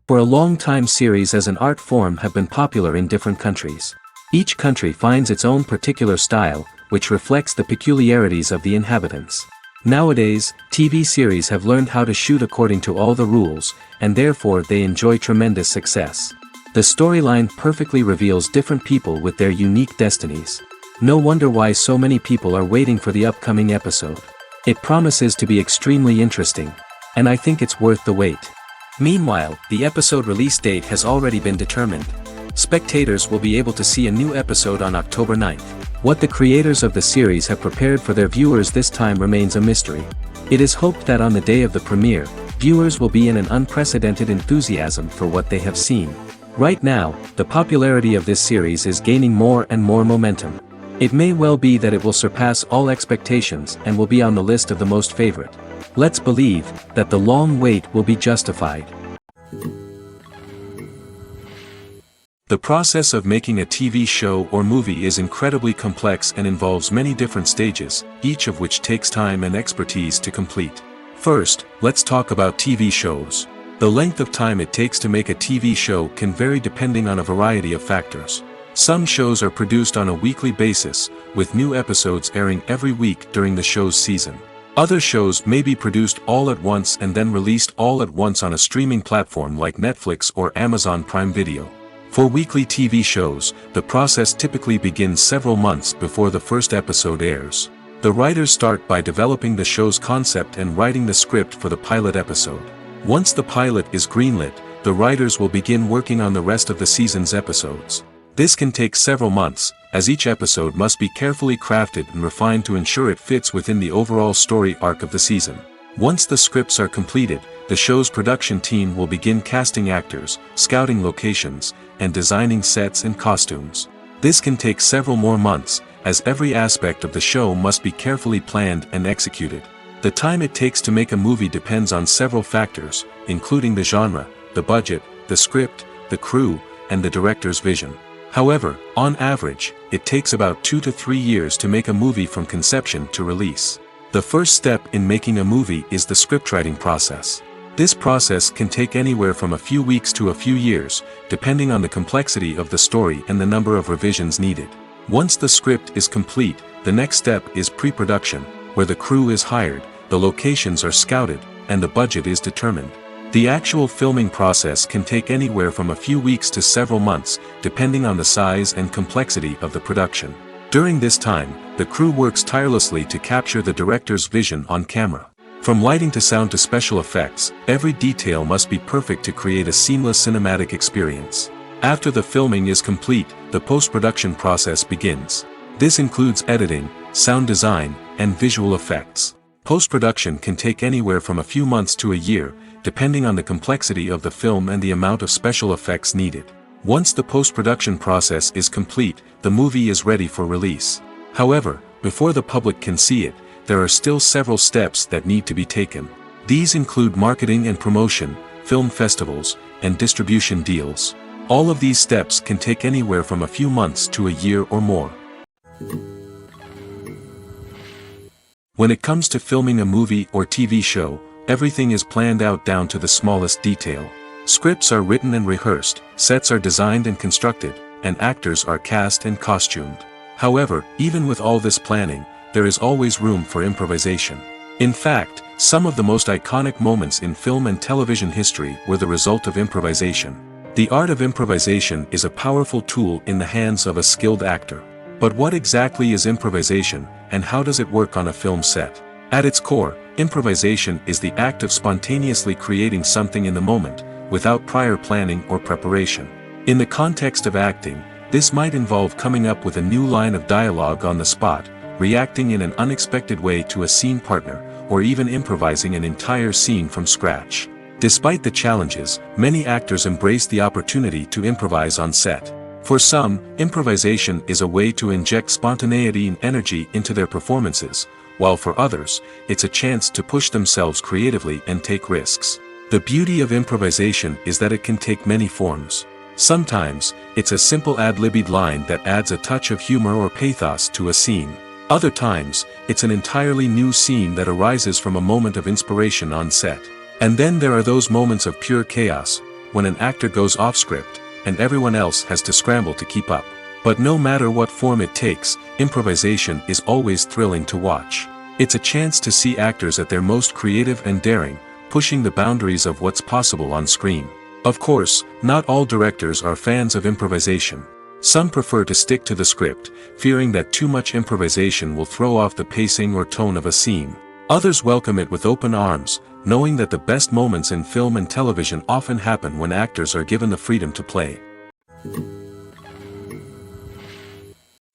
For a long time series as an art form have been popular in different countries. Each country finds its own particular style, which reflects the peculiarities of the inhabitants. Nowadays, TV series have learned how to shoot according to all the rules, and therefore they enjoy tremendous success. The storyline perfectly reveals different people with their unique destinies. No wonder why so many people are waiting for the upcoming episode. It promises to be extremely interesting, and I think it's worth the wait. Meanwhile, the episode release date has already been determined. Spectators will be able to see a new episode on October 9th. What the creators of the series have prepared for their viewers this time remains a mystery. It is hoped that on the day of the premiere, viewers will be in an unprecedented enthusiasm for what they have seen. Right now, the popularity of this series is gaining more and more momentum. It may well be that it will surpass all expectations and will be on the list of the most favorite. Let's believe that the long wait will be justified. The process of making a TV show or movie is incredibly complex and involves many different stages, each of which takes time and expertise to complete. First, let's talk about TV shows. The length of time it takes to make a TV show can vary depending on a variety of factors. Some shows are produced on a weekly basis, with new episodes airing every week during the show's season. Other shows may be produced all at once and then released all at once on a streaming platform like Netflix or Amazon Prime Video. For weekly TV shows, the process typically begins several months before the first episode airs. The writers start by developing the show's concept and writing the script for the pilot episode. Once the pilot is greenlit, the writers will begin working on the rest of the season's episodes. This can take several months, as each episode must be carefully crafted and refined to ensure it fits within the overall story arc of the season. Once the scripts are completed, the show's production team will begin casting actors, scouting locations, and designing sets and costumes. This can take several more months, as every aspect of the show must be carefully planned and executed. The time it takes to make a movie depends on several factors, including the genre, the budget, the script, the crew, and the director's vision. However, on average, it takes about 2 to 3 years to make a movie from conception to release. The first step in making a movie is the scriptwriting process. This process can take anywhere from a few weeks to a few years, depending on the complexity of the story and the number of revisions needed. Once the script is complete, the next step is pre-production, where the crew is hired, the locations are scouted, and the budget is determined. The actual filming process can take anywhere from a few weeks to several months, depending on the size and complexity of the production. During this time, the crew works tirelessly to capture the director's vision on camera. From lighting to sound to special effects, every detail must be perfect to create a seamless cinematic experience. After the filming is complete, the post-production process begins. This includes editing, sound design, and visual effects. Post-production can take anywhere from a few months to a year, depending on the complexity of the film and the amount of special effects needed. Once the post-production process is complete, the movie is ready for release. However, before the public can see it, there are still several steps that need to be taken. These include marketing and promotion, film festivals, and distribution deals. All of these steps can take anywhere from a few months to a year or more. When it comes to filming a movie or TV show, everything is planned out down to the smallest detail. Scripts are written and rehearsed, sets are designed and constructed, and actors are cast and costumed. However, even with all this planning, there is always room for improvisation. In fact, some of the most iconic moments in film and television history were the result of improvisation. The art of improvisation is a powerful tool in the hands of a skilled actor. But what exactly is improvisation, and how does it work on a film set? At its core, improvisation is the act of spontaneously creating something in the moment, without prior planning or preparation. In the context of acting, this might involve coming up with a new line of dialogue on the spot, reacting in an unexpected way to a scene partner, or even improvising an entire scene from scratch. Despite the challenges, many actors embrace the opportunity to improvise on set. For some, improvisation is a way to inject spontaneity and energy into their performances, while for others, it's a chance to push themselves creatively and take risks. The beauty of improvisation is that it can take many forms. Sometimes, it's a simple ad-libbed line that adds a touch of humor or pathos to a scene. Other times, it's an entirely new scene that arises from a moment of inspiration on set. And then there are those moments of pure chaos, when an actor goes off script, and everyone else has to scramble to keep up. But no matter what form it takes, improvisation is always thrilling to watch. It's a chance to see actors at their most creative and daring, pushing the boundaries of what's possible on screen. Of course, not all directors are fans of improvisation. Some prefer to stick to the script, fearing that too much improvisation will throw off the pacing or tone of a scene. Others welcome it with open arms, knowing that the best moments in film and television often happen when actors are given the freedom to play.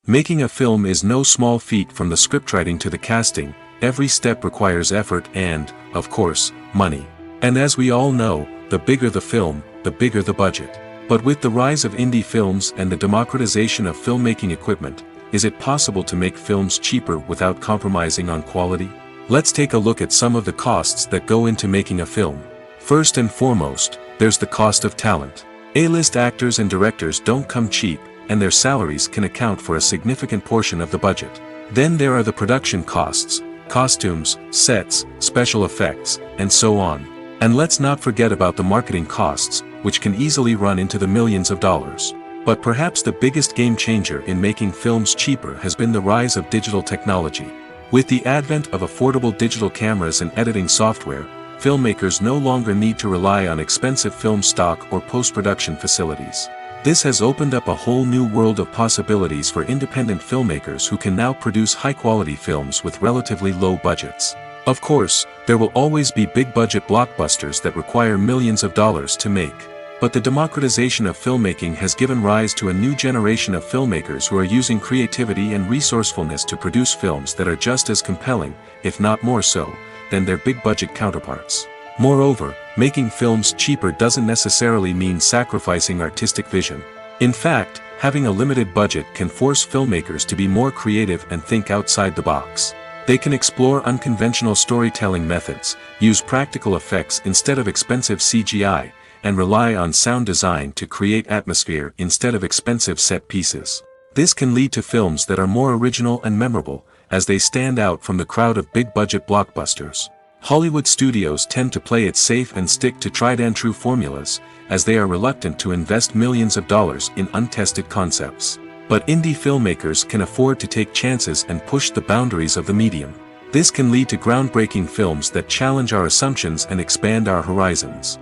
Making a film is no small feat. From the scriptwriting to the casting, every step requires effort and, of course, money. And as we all know, the bigger the film, the bigger the budget. But with the rise of indie films and the democratization of filmmaking equipment, is it possible to make films cheaper without compromising on quality? Let's take a look at some of the costs that go into making a film. First and foremost, there's the cost of talent. A-list actors and directors don't come cheap, and their salaries can account for a significant portion of the budget. Then there are the production costs, costumes, sets, special effects, and so on. And let's not forget about the marketing costs, which can easily run into the millions of dollars. But perhaps the biggest game changer in making films cheaper has been the rise of digital technology. With the advent of affordable digital cameras and editing software, filmmakers no longer need to rely on expensive film stock or post-production facilities. This has opened up a whole new world of possibilities for independent filmmakers who can now produce high-quality films with relatively low budgets. Of course, there will always be big-budget blockbusters that require millions of dollars to make. But the democratization of filmmaking has given rise to a new generation of filmmakers who are using creativity and resourcefulness to produce films that are just as compelling, if not more so, than their big-budget counterparts. Moreover, making films cheaper doesn't necessarily mean sacrificing artistic vision. In fact, having a limited budget can force filmmakers to be more creative and think outside the box. They can explore unconventional storytelling methods, use practical effects instead of expensive CGI, and rely on sound design to create atmosphere instead of expensive set pieces. This can lead to films that are more original and memorable, as they stand out from the crowd of big-budget blockbusters. Hollywood studios tend to play it safe and stick to tried-and-true formulas, as they are reluctant to invest millions of dollars in untested concepts. But indie filmmakers can afford to take chances and push the boundaries of the medium. This can lead to groundbreaking films that challenge our assumptions and expand our horizons.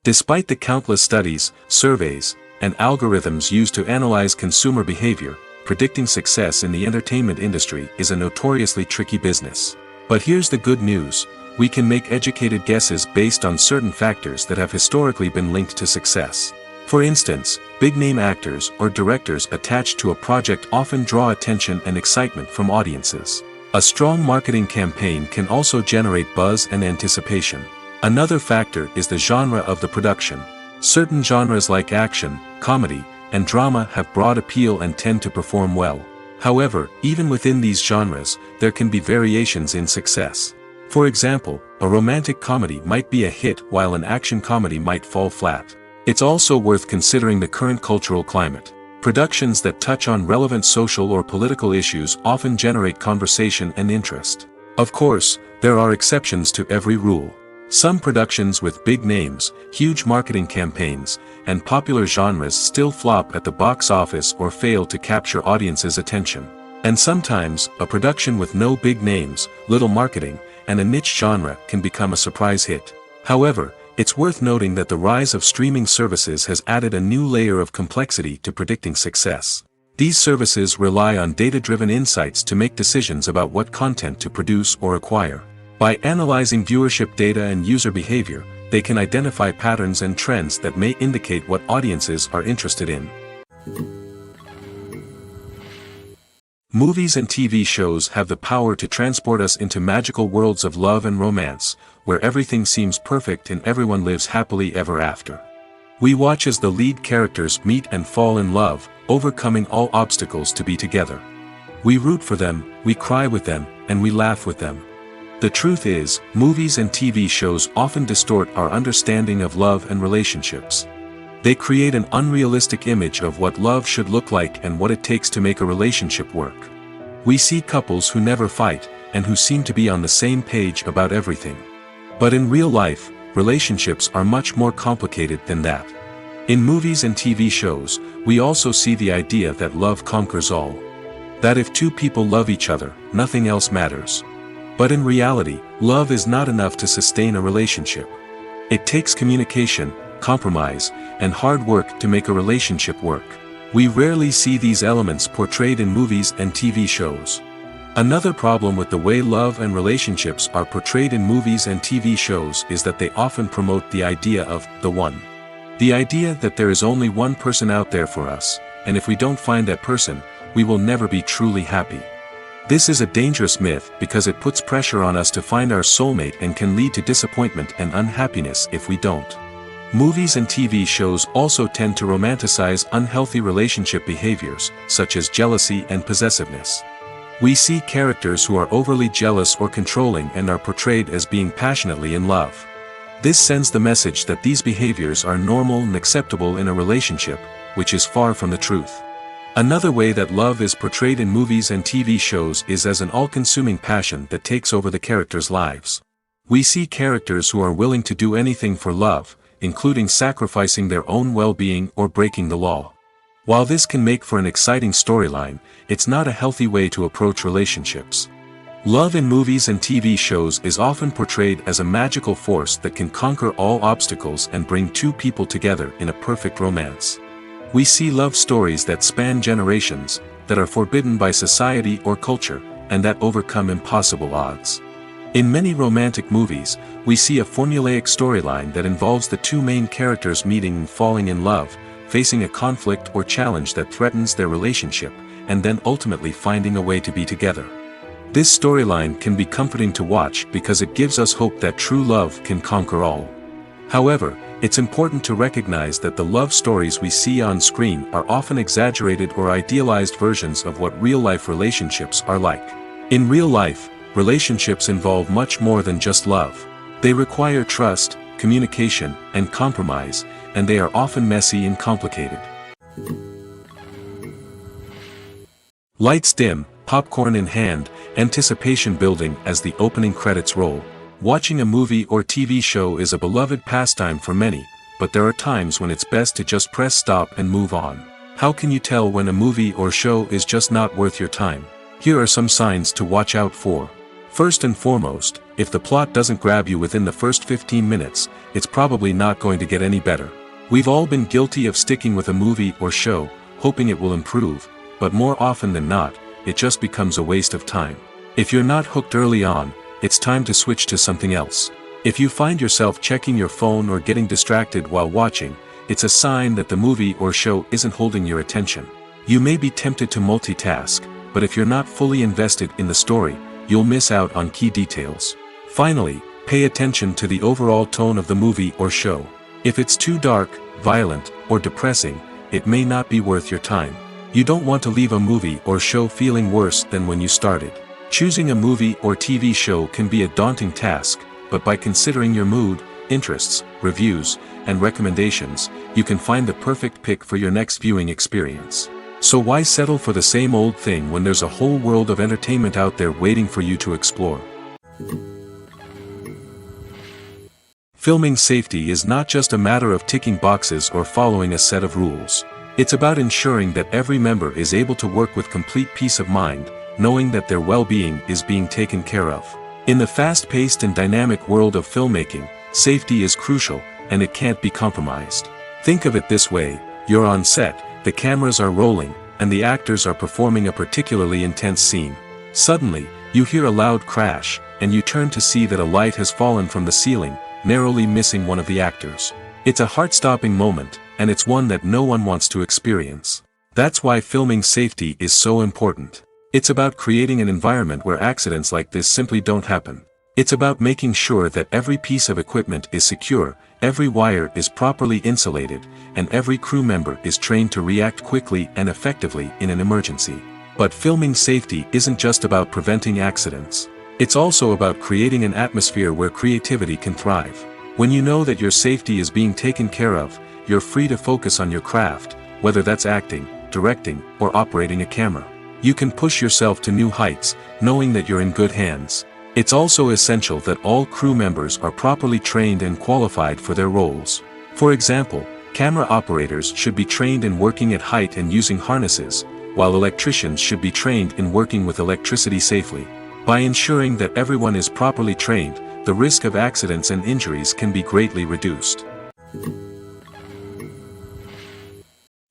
Despite the countless studies, surveys, and algorithms used to analyze consumer behavior, predicting success in the entertainment industry is a notoriously tricky business. But here's the good news: we can make educated guesses based on certain factors that have historically been linked to success. For instance, big-name actors or directors attached to a project often draw attention and excitement from audiences. A strong marketing campaign can also generate buzz and anticipation. Another factor is the genre of the production. Certain genres like action, comedy, and drama have broad appeal and tend to perform well. However, even within these genres, there can be variations in success. For example, a romantic comedy might be a hit while an action comedy might fall flat. It's also worth considering the current cultural climate. Productions that touch on relevant social or political issues often generate conversation and interest. Of course, there are exceptions to every rule. Some productions with big names, huge marketing campaigns, and popular genres still flop at the box office or fail to capture audiences' attention. And sometimes, a production with no big names, little marketing, and a niche genre can become a surprise hit. However, it's worth noting that the rise of streaming services has added a new layer of complexity to predicting success. These services rely on data-driven insights to make decisions about what content to produce or acquire. By analyzing viewership data and user behavior, they can identify patterns and trends that may indicate what audiences are interested in. Movies and TV shows have the power to transport us into magical worlds of love and romance, where everything seems perfect and everyone lives happily ever after. We watch as the lead characters meet and fall in love, overcoming all obstacles to be together. We root for them, we cry with them, and we laugh with them. The truth is, movies and TV shows often distort our understanding of love and relationships. They create an unrealistic image of what love should look like and what it takes to make a relationship work. We see couples who never fight, and who seem to be on the same page about everything. But in real life, relationships are much more complicated than that. In movies and TV shows, we also see the idea that love conquers all. That if two people love each other, nothing else matters. But in reality, love is not enough to sustain a relationship. It takes communication, compromise, and hard work to make a relationship work. We rarely see these elements portrayed in movies and TV shows. Another problem with the way love and relationships are portrayed in movies and TV shows is that they often promote the idea of the one. The idea that there is only one person out there for us, and if we don't find that person, we will never be truly happy. This is a dangerous myth because it puts pressure on us to find our soulmate and can lead to disappointment and unhappiness if we don't. Movies and TV shows also tend to romanticize unhealthy relationship behaviors, such as jealousy and possessiveness. We see characters who are overly jealous or controlling and are portrayed as being passionately in love. This sends the message that these behaviors are normal and acceptable in a relationship, which is far from the truth. Another way that love is portrayed in movies and TV shows is as an all-consuming passion that takes over the characters' lives. We see characters who are willing to do anything for love, including sacrificing their own well-being or breaking the law. While this can make for an exciting storyline, it's not a healthy way to approach relationships. Love in movies and TV shows is often portrayed as a magical force that can conquer all obstacles and bring two people together in a perfect romance. We see love stories that span generations, that are forbidden by society or culture, and that overcome impossible odds. In many romantic movies, we see a formulaic storyline that involves the two main characters meeting and falling in love, facing a conflict or challenge that threatens their relationship, and then ultimately finding a way to be together. This storyline can be comforting to watch because it gives us hope that true love can conquer all. However, it's important to recognize that the love stories we see on screen are often exaggerated or idealized versions of what real-life relationships are like. In real life, relationships involve much more than just love. They require trust, communication, and compromise, and they are often messy and complicated. Lights dim, popcorn in hand, anticipation building as the opening credits roll. Watching a movie or TV show is a beloved pastime for many, but there are times when it's best to just press stop and move on. How can you tell when a movie or show is just not worth your time? Here are some signs to watch out for. First and foremost, if the plot doesn't grab you within the first 15 minutes, it's probably not going to get any better. We've all been guilty of sticking with a movie or show, hoping it will improve, but more often than not, it just becomes a waste of time. If you're not hooked early on, it's time to switch to something else. If you find yourself checking your phone or getting distracted while watching, it's a sign that the movie or show isn't holding your attention. You may be tempted to multitask, but if you're not fully invested in the story, you'll miss out on key details. Finally, pay attention to the overall tone of the movie or show. If it's too dark, violent, or depressing, it may not be worth your time. You don't want to leave a movie or show feeling worse than when you started. Choosing a movie or TV show can be a daunting task, but by considering your mood, interests, reviews, and recommendations, you can find the perfect pick for your next viewing experience. So why settle for the same old thing when there's a whole world of entertainment out there waiting for you to explore? Filming safety is not just a matter of ticking boxes or following a set of rules. It's about ensuring that every member is able to work with complete peace of mind, knowing that their well-being is being taken care of. In the fast-paced and dynamic world of filmmaking, safety is crucial, and it can't be compromised. Think of it this way: you're on set, the cameras are rolling, and the actors are performing a particularly intense scene. Suddenly, you hear a loud crash, and you turn to see that a light has fallen from the ceiling, narrowly missing one of the actors. It's a heart-stopping moment, and it's one that no one wants to experience. That's why filming safety is so important. It's about creating an environment where accidents like this simply don't happen. It's about making sure that every piece of equipment is secure, every wire is properly insulated, and every crew member is trained to react quickly and effectively in an emergency. But filming safety isn't just about preventing accidents. It's also about creating an atmosphere where creativity can thrive. When you know that your safety is being taken care of, you're free to focus on your craft, whether that's acting, directing, or operating a camera. You can push yourself to new heights, knowing that you're in good hands. It's also essential that all crew members are properly trained and qualified for their roles. For example, camera operators should be trained in working at height and using harnesses, while electricians should be trained in working with electricity safely. By ensuring that everyone is properly trained, the risk of accidents and injuries can be greatly reduced.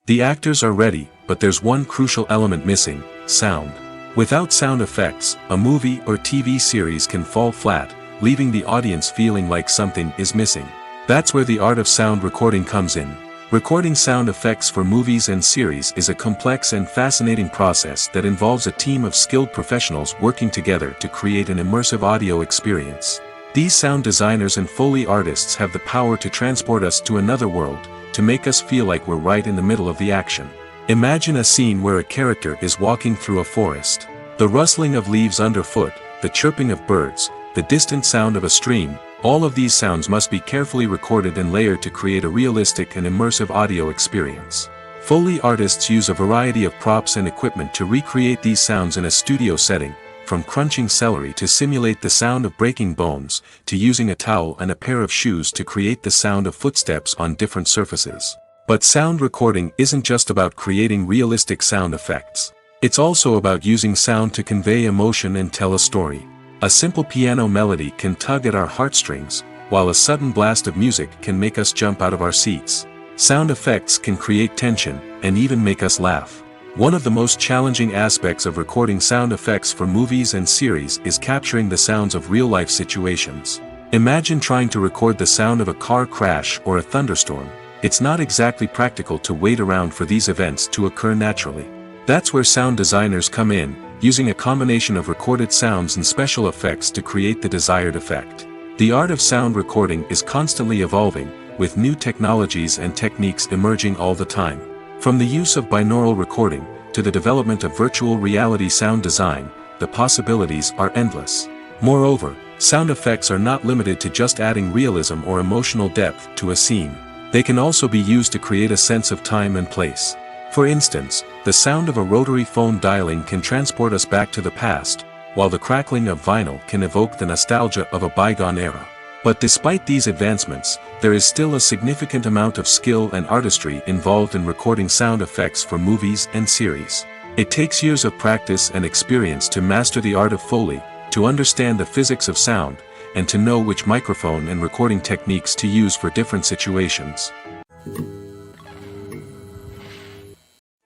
The actors are ready, but there's one crucial element missing: sound. Without sound effects, a movie or TV series can fall flat, leaving the audience feeling like something is missing. That's where the art of sound recording comes in. Recording sound effects for movies and series is a complex and fascinating process that involves a team of skilled professionals working together to create an immersive audio experience. These sound designers and Foley artists have the power to transport us to another world, to make us feel like we're right in the middle of the action. Imagine a scene where a character is walking through a forest. The rustling of leaves underfoot, the chirping of birds, the distant sound of a stream, all of these sounds must be carefully recorded and layered to create a realistic and immersive audio experience. Foley artists use a variety of props and equipment to recreate these sounds in a studio setting, from crunching celery to simulate the sound of breaking bones, to using a towel and a pair of shoes to create the sound of footsteps on different surfaces. But sound recording isn't just about creating realistic sound effects. It's also about using sound to convey emotion and tell a story. A simple piano melody can tug at our heartstrings, while a sudden blast of music can make us jump out of our seats. Sound effects can create tension, and even make us laugh. One of the most challenging aspects of recording sound effects for movies and series is capturing the sounds of real-life situations. Imagine trying to record the sound of a car crash or a thunderstorm. It's not exactly practical to wait around for these events to occur naturally. That's where sound designers come in, using a combination of recorded sounds and special effects to create the desired effect. The art of sound recording is constantly evolving, with new technologies and techniques emerging all the time. From the use of binaural recording, to the development of virtual reality sound design, the possibilities are endless. Moreover, sound effects are not limited to just adding realism or emotional depth to a scene. They can also be used to create a sense of time and place. For instance, the sound of a rotary phone dialing can transport us back to the past, while the crackling of vinyl can evoke the nostalgia of a bygone era. But despite these advancements, there is still a significant amount of skill and artistry involved in recording sound effects for movies and series. It takes years of practice and experience to master the art of Foley, to understand the physics of sound, and to know which microphone and recording techniques to use for different situations.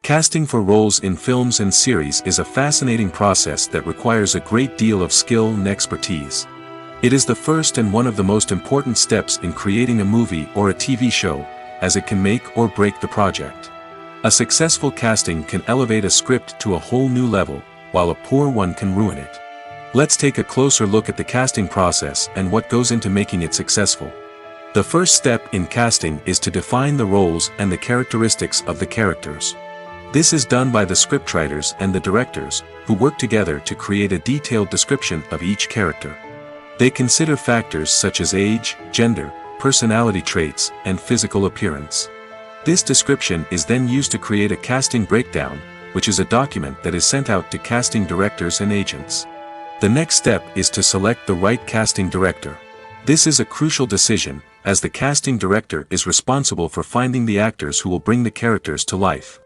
Casting for roles in films and series is a fascinating process that requires a great deal of skill and expertise. It is the first and one of the most important steps in creating a movie or a TV show, as it can make or break the project. A successful casting can elevate a script to a whole new level, while a poor one can ruin it. Let's take a closer look at the casting process and what goes into making it successful. The first step in casting is to define the roles and the characteristics of the characters. This is done by the scriptwriters and the directors, who work together to create a detailed description of each character. They consider factors such as age, gender, personality traits, and physical appearance. This description is then used to create a casting breakdown, which is a document that is sent out to casting directors and agents. The next step is to select the right casting director. This is a crucial decision, as the casting director is responsible for finding the actors who will bring the characters to life.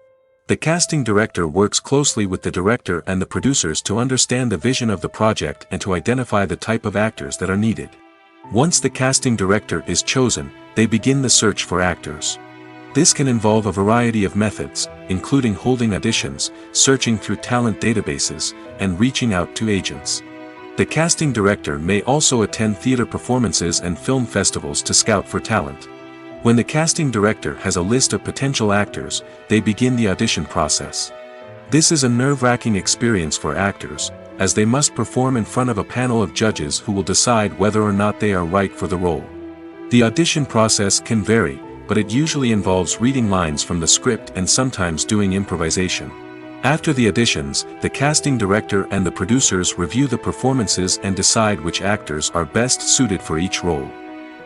The casting director works closely with the director and the producers to understand the vision of the project and to identify the type of actors that are needed. Once the casting director is chosen, they begin the search for actors. This can involve a variety of methods, including holding auditions, searching through talent databases, and reaching out to agents. The casting director may also attend theater performances and film festivals to scout for talent. When the casting director has a list of potential actors, they begin the audition process. This is a nerve-wracking experience for actors, as they must perform in front of a panel of judges who will decide whether or not they are right for the role. The audition process can vary, but it usually involves reading lines from the script and sometimes doing improvisation. After the auditions, the casting director and the producers review the performances and decide which actors are best suited for each role.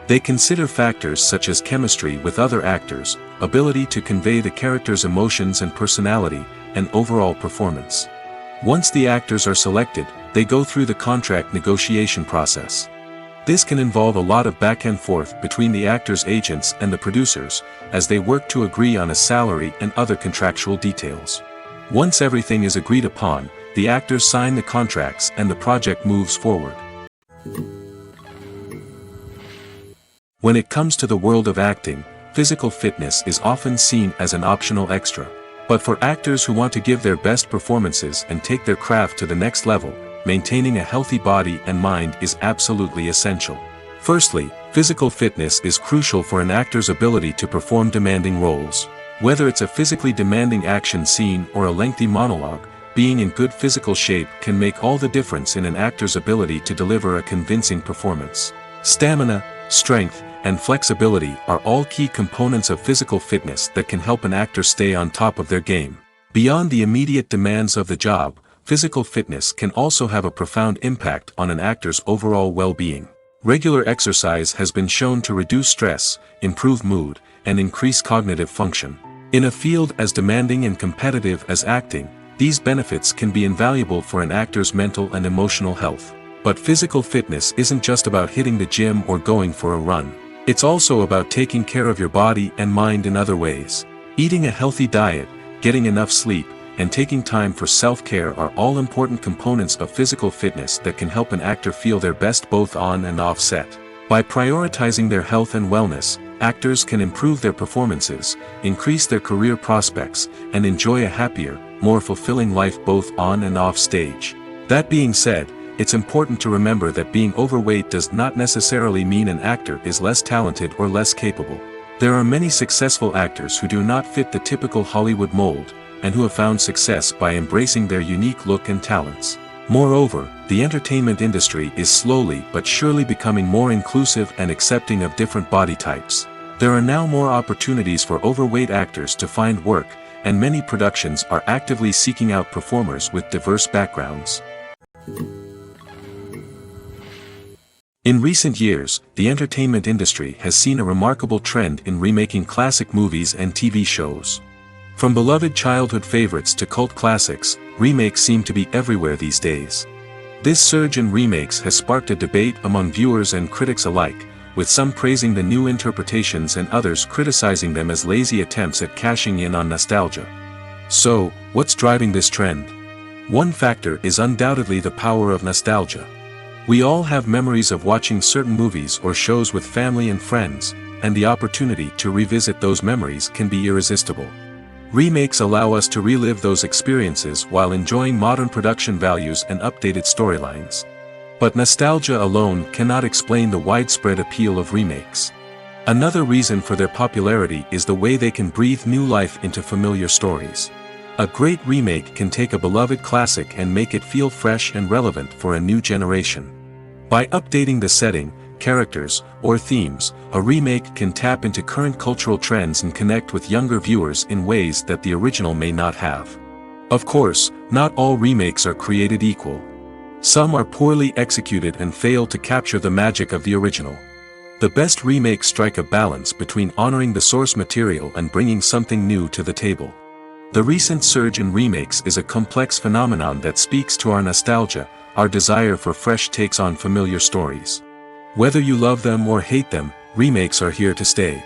They consider factors such as chemistry with other actors, ability to convey the character's emotions and personality, and overall performance. Once the actors are selected, they go through the contract negotiation process. This can involve a lot of back and forth between the actors' agents and the producers, as they work to agree on a salary and other contractual details. Once everything is agreed upon, the actors sign the contracts and the project moves forward. When it comes to the world of acting, physical fitness is often seen as an optional extra. But for actors who want to give their best performances and take their craft to the next level, maintaining a healthy body and mind is absolutely essential. Firstly, physical fitness is crucial for an actor's ability to perform demanding roles. Whether it's a physically demanding action scene or a lengthy monologue, being in good physical shape can make all the difference in an actor's ability to deliver a convincing performance. Stamina, strength, and flexibility are all key components of physical fitness that can help an actor stay on top of their game. Beyond the immediate demands of the job, physical fitness can also have a profound impact on an actor's overall well-being. Regular exercise has been shown to reduce stress, improve mood, and increase cognitive function. In a field as demanding and competitive as acting, these benefits can be invaluable for an actor's mental and emotional health. But physical fitness isn't just about hitting the gym or going for a run. It's also about taking care of your body and mind in other ways. Eating a healthy diet, getting enough sleep, and taking time for self-care are all important components of physical fitness that can help an actor feel their best both on and off set. By prioritizing their health and wellness, actors can improve their performances, increase their career prospects, and enjoy a happier, more fulfilling life both on and off stage. That being said, it's important to remember that being overweight does not necessarily mean an actor is less talented or less capable. There are many successful actors who do not fit the typical Hollywood mold, and who have found success by embracing their unique look and talents. Moreover, the entertainment industry is slowly but surely becoming more inclusive and accepting of different body types. There are now more opportunities for overweight actors to find work, and many productions are actively seeking out performers with diverse backgrounds. In recent years, the entertainment industry has seen a remarkable trend in remaking classic movies and TV shows. From beloved childhood favorites to cult classics, remakes seem to be everywhere these days. This surge in remakes has sparked a debate among viewers and critics alike, with some praising the new interpretations and others criticizing them as lazy attempts at cashing in on nostalgia. So, what's driving this trend? One factor is undoubtedly the power of nostalgia. We all have memories of watching certain movies or shows with family and friends, and the opportunity to revisit those memories can be irresistible. Remakes allow us to relive those experiences while enjoying modern production values and updated storylines. But nostalgia alone cannot explain the widespread appeal of remakes. Another reason for their popularity is the way they can breathe new life into familiar stories. A great remake can take a beloved classic and make it feel fresh and relevant for a new generation. By updating the setting, characters, or themes, a remake can tap into current cultural trends and connect with younger viewers in ways that the original may not have. Of course, not all remakes are created equal. Some are poorly executed and fail to capture the magic of the original. The best remakes strike a balance between honoring the source material and bringing something new to the table. The recent surge in remakes is a complex phenomenon that speaks to our nostalgia, our desire for fresh takes on familiar stories. Whether you love them or hate them, remakes are here to stay.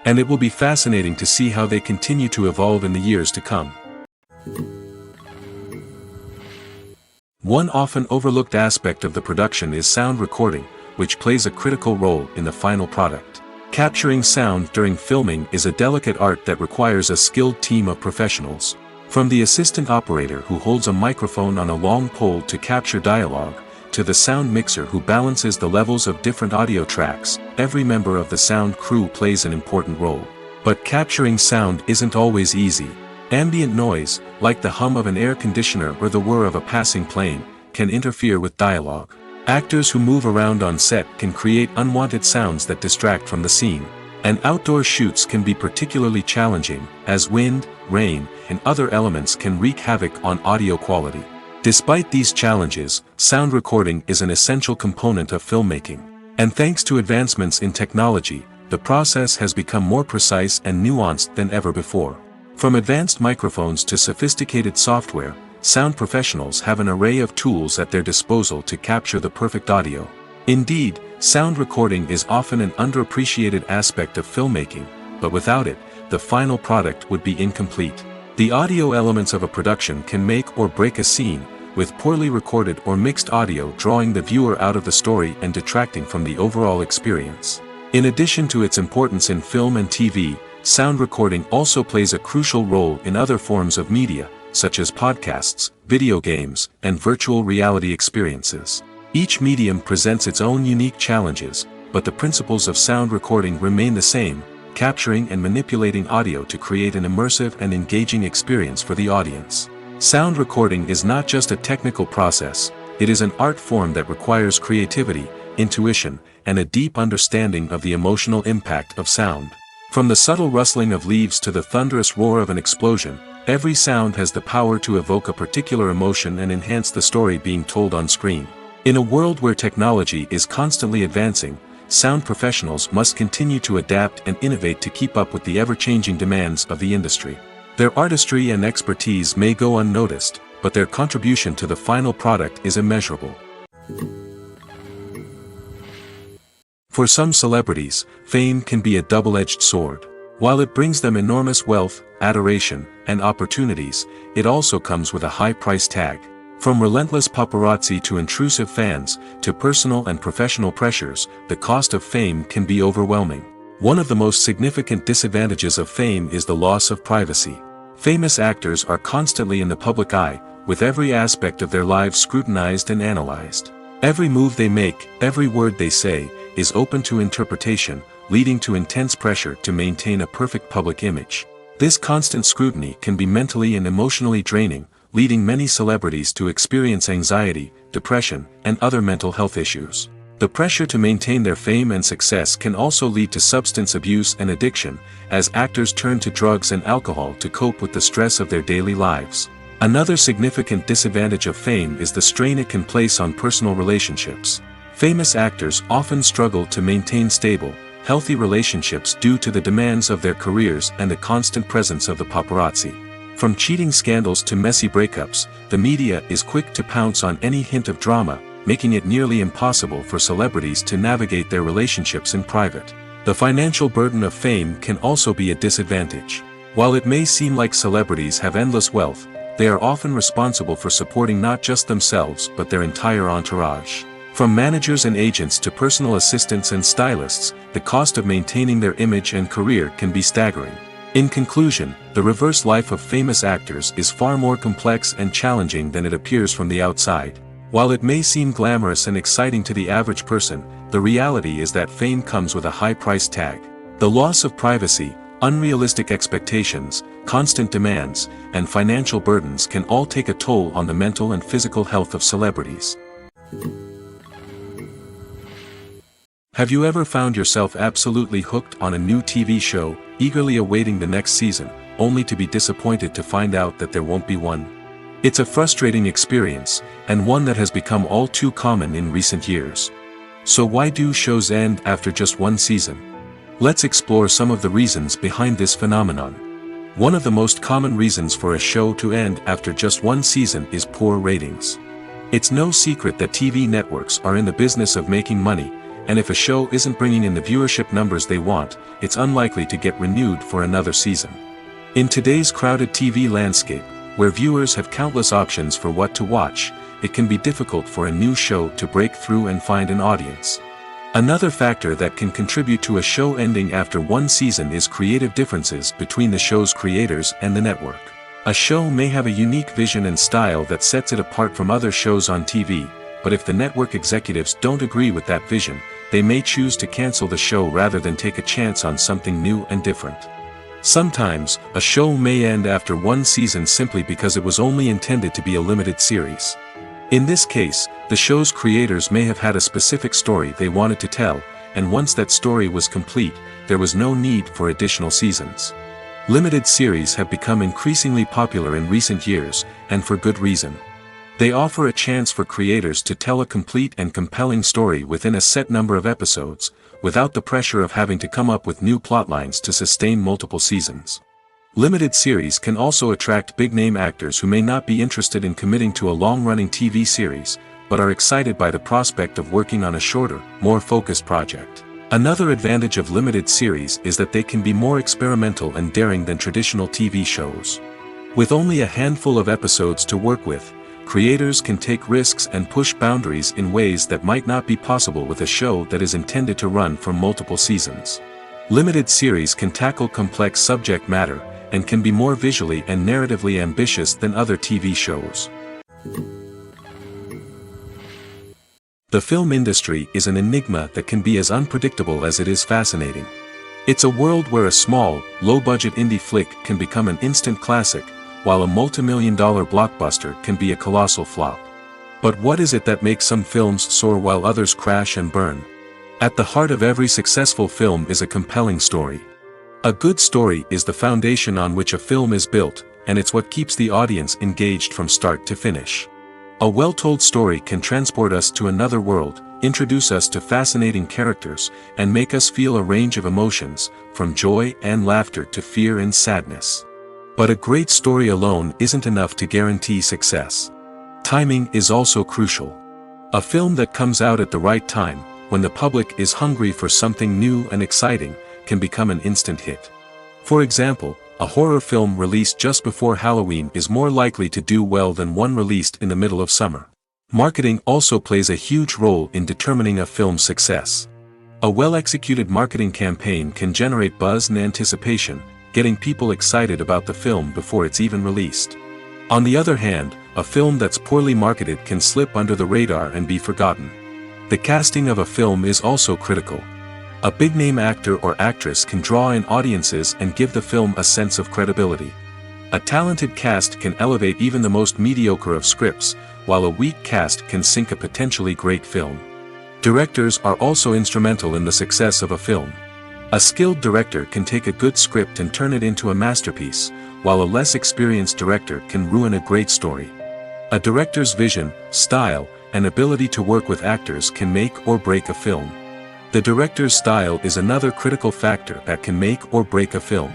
And it will be fascinating to see how they continue to evolve in the years to come. One often overlooked aspect of the production is sound recording, which plays a critical role in the final product. Capturing sound during filming is a delicate art that requires a skilled team of professionals. From the assistant operator who holds a microphone on a long pole to capture dialogue, to the sound mixer who balances the levels of different audio tracks, every member of the sound crew plays an important role. But capturing sound isn't always easy. Ambient noise, like the hum of an air conditioner or the whir of a passing plane, can interfere with dialogue. Actors who move around on set can create unwanted sounds that distract from the scene. And outdoor shoots can be particularly challenging, as wind, rain, and other elements can wreak havoc on audio quality. Despite these challenges, sound recording is an essential component of filmmaking. And thanks to advancements in technology, the process has become more precise and nuanced than ever before. From advanced microphones to sophisticated software, sound professionals have an array of tools at their disposal to capture the perfect audio. Indeed, sound recording is often an underappreciated aspect of filmmaking, but without it, the final product would be incomplete. The audio elements of a production can make or break a scene, with poorly recorded or mixed audio drawing the viewer out of the story and detracting from the overall experience. In addition to its importance in film and TV, sound recording also plays a crucial role in other forms of media, such as podcasts, video games, and virtual reality experiences. Each medium presents its own unique challenges, but the principles of sound recording remain the same, capturing and manipulating audio to create an immersive and engaging experience for the audience. Sound recording is not just a technical process, it is an art form that requires creativity, intuition, and a deep understanding of the emotional impact of sound. From the subtle rustling of leaves to the thunderous roar of an explosion, every sound has the power to evoke a particular emotion and enhance the story being told on screen. In a world where technology is constantly advancing, sound professionals must continue to adapt and innovate to keep up with the ever-changing demands of the industry. Their artistry and expertise may go unnoticed, but their contribution to the final product is immeasurable. For some celebrities, fame can be a double-edged sword. While it brings them enormous wealth, adoration, and opportunities, it also comes with a high price tag. From relentless paparazzi to intrusive fans, to personal and professional pressures, the cost of fame can be overwhelming. One of the most significant disadvantages of fame is the loss of privacy. Famous actors are constantly in the public eye, with every aspect of their lives scrutinized and analyzed. Every move they make, every word they say, is open to interpretation, leading to intense pressure to maintain a perfect public image. This constant scrutiny can be mentally and emotionally draining, leading many celebrities to experience anxiety, depression, and other mental health issues. The pressure to maintain their fame and success can also lead to substance abuse and addiction, as actors turn to drugs and alcohol to cope with the stress of their daily lives. Another significant disadvantage of fame is the strain it can place on personal relationships. Famous actors often struggle to maintain stable, healthy relationships due to the demands of their careers and the constant presence of the paparazzi. From cheating scandals to messy breakups, the media is quick to pounce on any hint of drama, making it nearly impossible for celebrities to navigate their relationships in private. The financial burden of fame can also be a disadvantage. While it may seem like celebrities have endless wealth, they are often responsible for supporting not just themselves but their entire entourage. From managers and agents to personal assistants and stylists, the cost of maintaining their image and career can be staggering. In conclusion, the reverse life of famous actors is far more complex and challenging than it appears from the outside. While it may seem glamorous and exciting to the average person, the reality is that fame comes with a high price tag. The loss of privacy, unrealistic expectations, constant demands, and financial burdens can all take a toll on the mental and physical health of celebrities. Have you ever found yourself absolutely hooked on a new TV show, eagerly awaiting the next season, only to be disappointed to find out that there won't be one? It's a frustrating experience, and one that has become all too common in recent years. So why do shows end after just one season? Let's explore some of the reasons behind this phenomenon. One of the most common reasons for a show to end after just one season is poor ratings. It's no secret that TV networks are in the business of making money, and if a show isn't bringing in the viewership numbers they want, it's unlikely to get renewed for another season. In today's crowded TV landscape, where viewers have countless options for what to watch, it can be difficult for a new show to break through and find an audience. Another factor that can contribute to a show ending after one season is creative differences between the show's creators and the network. A show may have a unique vision and style that sets it apart from other shows on TV, but if the network executives don't agree with that vision, they may choose to cancel the show rather than take a chance on something new and different. Sometimes, a show may end after one season simply because it was only intended to be a limited series. In this case, the show's creators may have had a specific story they wanted to tell, and once that story was complete, there was no need for additional seasons. Limited series have become increasingly popular in recent years, and for good reason. They offer a chance for creators to tell a complete and compelling story within a set number of episodes, without the pressure of having to come up with new plotlines to sustain multiple seasons. Limited series can also attract big-name actors who may not be interested in committing to a long-running TV series, but are excited by the prospect of working on a shorter, more focused project. Another advantage of limited series is that they can be more experimental and daring than traditional TV shows. With only a handful of episodes to work with, creators can take risks and push boundaries in ways that might not be possible with a show that is intended to run for multiple seasons. Limited series can tackle complex subject matter, and can be more visually and narratively ambitious than other TV shows. The film industry is an enigma that can be as unpredictable as it is fascinating. It's a world where a small, low-budget indie flick can become an instant classic, while a multi-million-dollar blockbuster can be a colossal flop. But what is it that makes some films soar while others crash and burn? At the heart of every successful film is a compelling story. A good story is the foundation on which a film is built, and it's what keeps the audience engaged from start to finish. A well-told story can transport us to another world, introduce us to fascinating characters, and make us feel a range of emotions, from joy and laughter to fear and sadness. But a great story alone isn't enough to guarantee success. Timing is also crucial. A film that comes out at the right time, when the public is hungry for something new and exciting, can become an instant hit. For example, a horror film released just before Halloween is more likely to do well than one released in the middle of summer. Marketing also plays a huge role in determining a film's success. A well-executed marketing campaign can generate buzz and anticipation, getting people excited about the film before it's even released. On the other hand, a film that's poorly marketed can slip under the radar and be forgotten. The casting of a film is also critical. A big-name actor or actress can draw in audiences and give the film a sense of credibility. A talented cast can elevate even the most mediocre of scripts, while a weak cast can sink a potentially great film. Directors are also instrumental in the success of a film. A skilled director can take a good script and turn it into a masterpiece, while a less experienced director can ruin a great story. A director's vision, style, and ability to work with actors can make or break a film. The director's style is another critical factor that can make or break a film.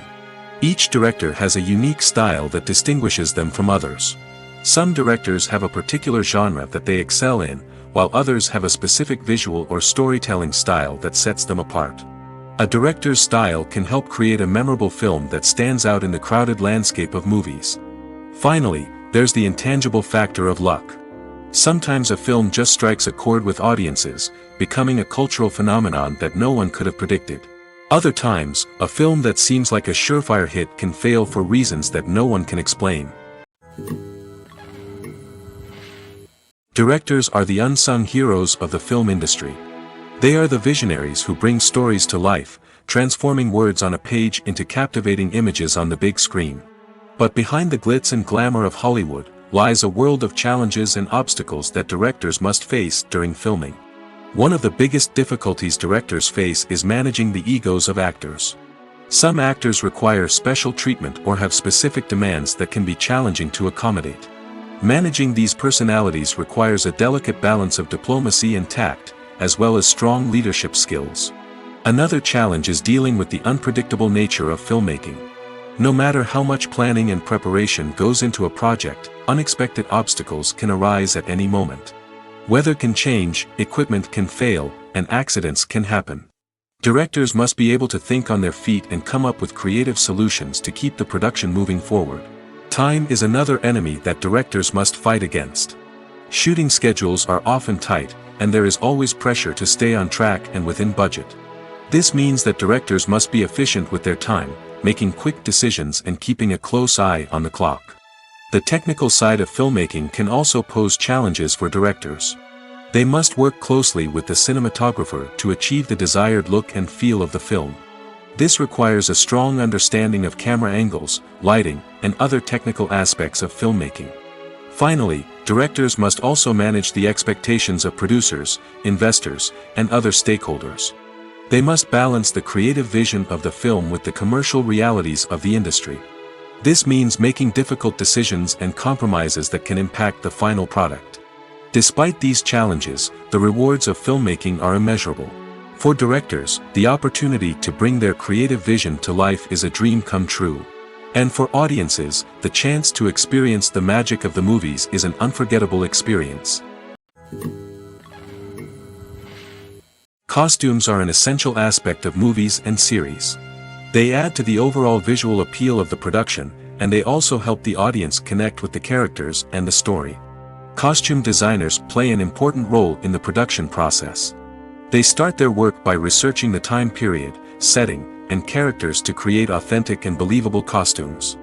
Each director has a unique style that distinguishes them from others. Some directors have a particular genre that they excel in, while others have a specific visual or storytelling style that sets them apart. A director's style can help create a memorable film that stands out in the crowded landscape of movies. Finally, there's the intangible factor of luck. Sometimes a film just strikes a chord with audiences, becoming a cultural phenomenon that no one could have predicted. Other times, a film that seems like a surefire hit can fail for reasons that no one can explain. Directors are the unsung heroes of the film industry. They are the visionaries who bring stories to life, transforming words on a page into captivating images on the big screen. But behind the glitz and glamour of Hollywood, lies a world of challenges and obstacles that directors must face during filming. One of the biggest difficulties directors face is managing the egos of actors. Some actors require special treatment or have specific demands that can be challenging to accommodate. Managing these personalities requires a delicate balance of diplomacy and tact, as well as strong leadership skills. Another challenge is dealing with the unpredictable nature of filmmaking. No matter how much planning and preparation goes into a project, unexpected obstacles can arise at any moment. Weather can change, equipment can fail, and accidents can happen. Directors must be able to think on their feet and come up with creative solutions to keep the production moving forward. Time is another enemy that directors must fight against. Shooting schedules are often tight, and there is always pressure to stay on track and within budget. This means that directors must be efficient with their time, making quick decisions and keeping a close eye on the clock. The technical side of filmmaking can also pose challenges for directors. They must work closely with the cinematographer to achieve the desired look and feel of the film. This requires a strong understanding of camera angles, lighting, and other technical aspects of filmmaking. Finally, directors must also manage the expectations of producers, investors, and other stakeholders. They must balance the creative vision of the film with the commercial realities of the industry. This means making difficult decisions and compromises that can impact the final product. Despite these challenges, the rewards of filmmaking are immeasurable. For directors, the opportunity to bring their creative vision to life is a dream come true. And for audiences, the chance to experience the magic of the movies is an unforgettable experience. Costumes are an essential aspect of movies and series. They add to the overall visual appeal of the production, and they also help the audience connect with the characters and the story. Costume designers play an important role in the production process. They start their work by researching the time period, setting, and characters to create authentic and believable costumes.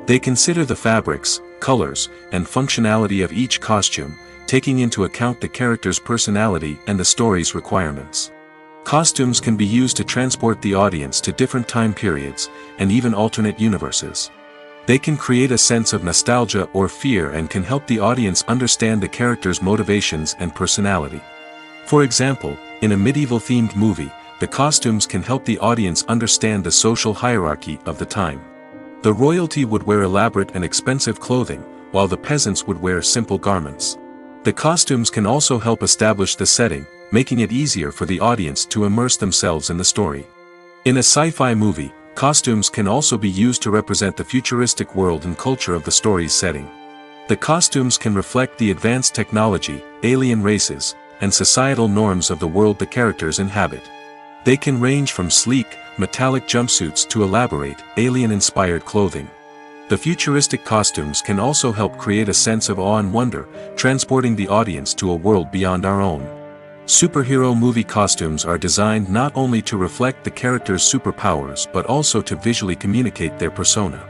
They consider the fabrics, colors, and functionality of each costume, taking into account the character's personality and the story's requirements. Costumes can be used to transport the audience to different time periods, and even alternate universes. They can create a sense of nostalgia or fear and can help the audience understand the character's motivations and personality. For example, in a medieval-themed movie, the costumes can help the audience understand the social hierarchy of the time. The royalty would wear elaborate and expensive clothing, while the peasants would wear simple garments. The costumes can also help establish the setting, making it easier for the audience to immerse themselves in the story. In a sci-fi movie, costumes can also be used to represent the futuristic world and culture of the story's setting. The costumes can reflect the advanced technology, alien races, and societal norms of the world the characters inhabit. They can range from sleek, metallic jumpsuits to elaborate, alien-inspired clothing. The futuristic costumes can also help create a sense of awe and wonder, transporting the audience to a world beyond our own. Superhero movie costumes are designed not only to reflect the character's superpowers but also to visually communicate their persona.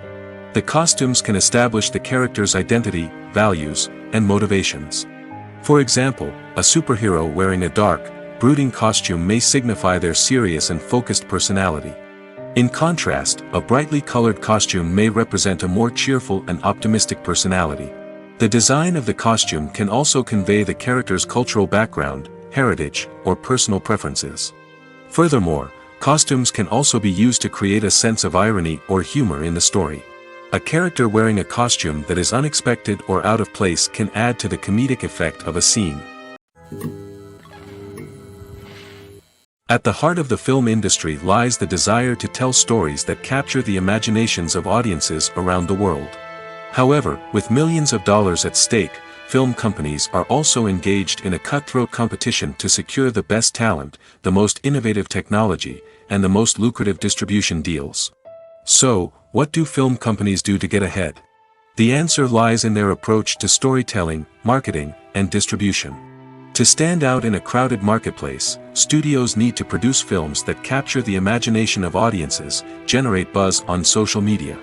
The costumes can establish the character's identity, values, and motivations. For example, a superhero wearing a dark, brooding costume may signify their serious and focused personality. In contrast, a brightly colored costume may represent a more cheerful and optimistic personality. The design of the costume can also convey the character's cultural background, heritage, or personal preferences. Furthermore, costumes can also be used to create a sense of irony or humor in the story. A character wearing a costume that is unexpected or out of place can add to the comedic effect of a scene. At the heart of the film industry lies the desire to tell stories that capture the imaginations of audiences around the world. However, with millions of dollars at stake, film companies are also engaged in a cutthroat competition to secure the best talent, the most innovative technology, and the most lucrative distribution deals. So, what do film companies do to get ahead? The answer lies in their approach to storytelling, marketing, and distribution. To stand out in a crowded marketplace, studios need to produce films that capture the imagination of audiences, generate buzz on social media.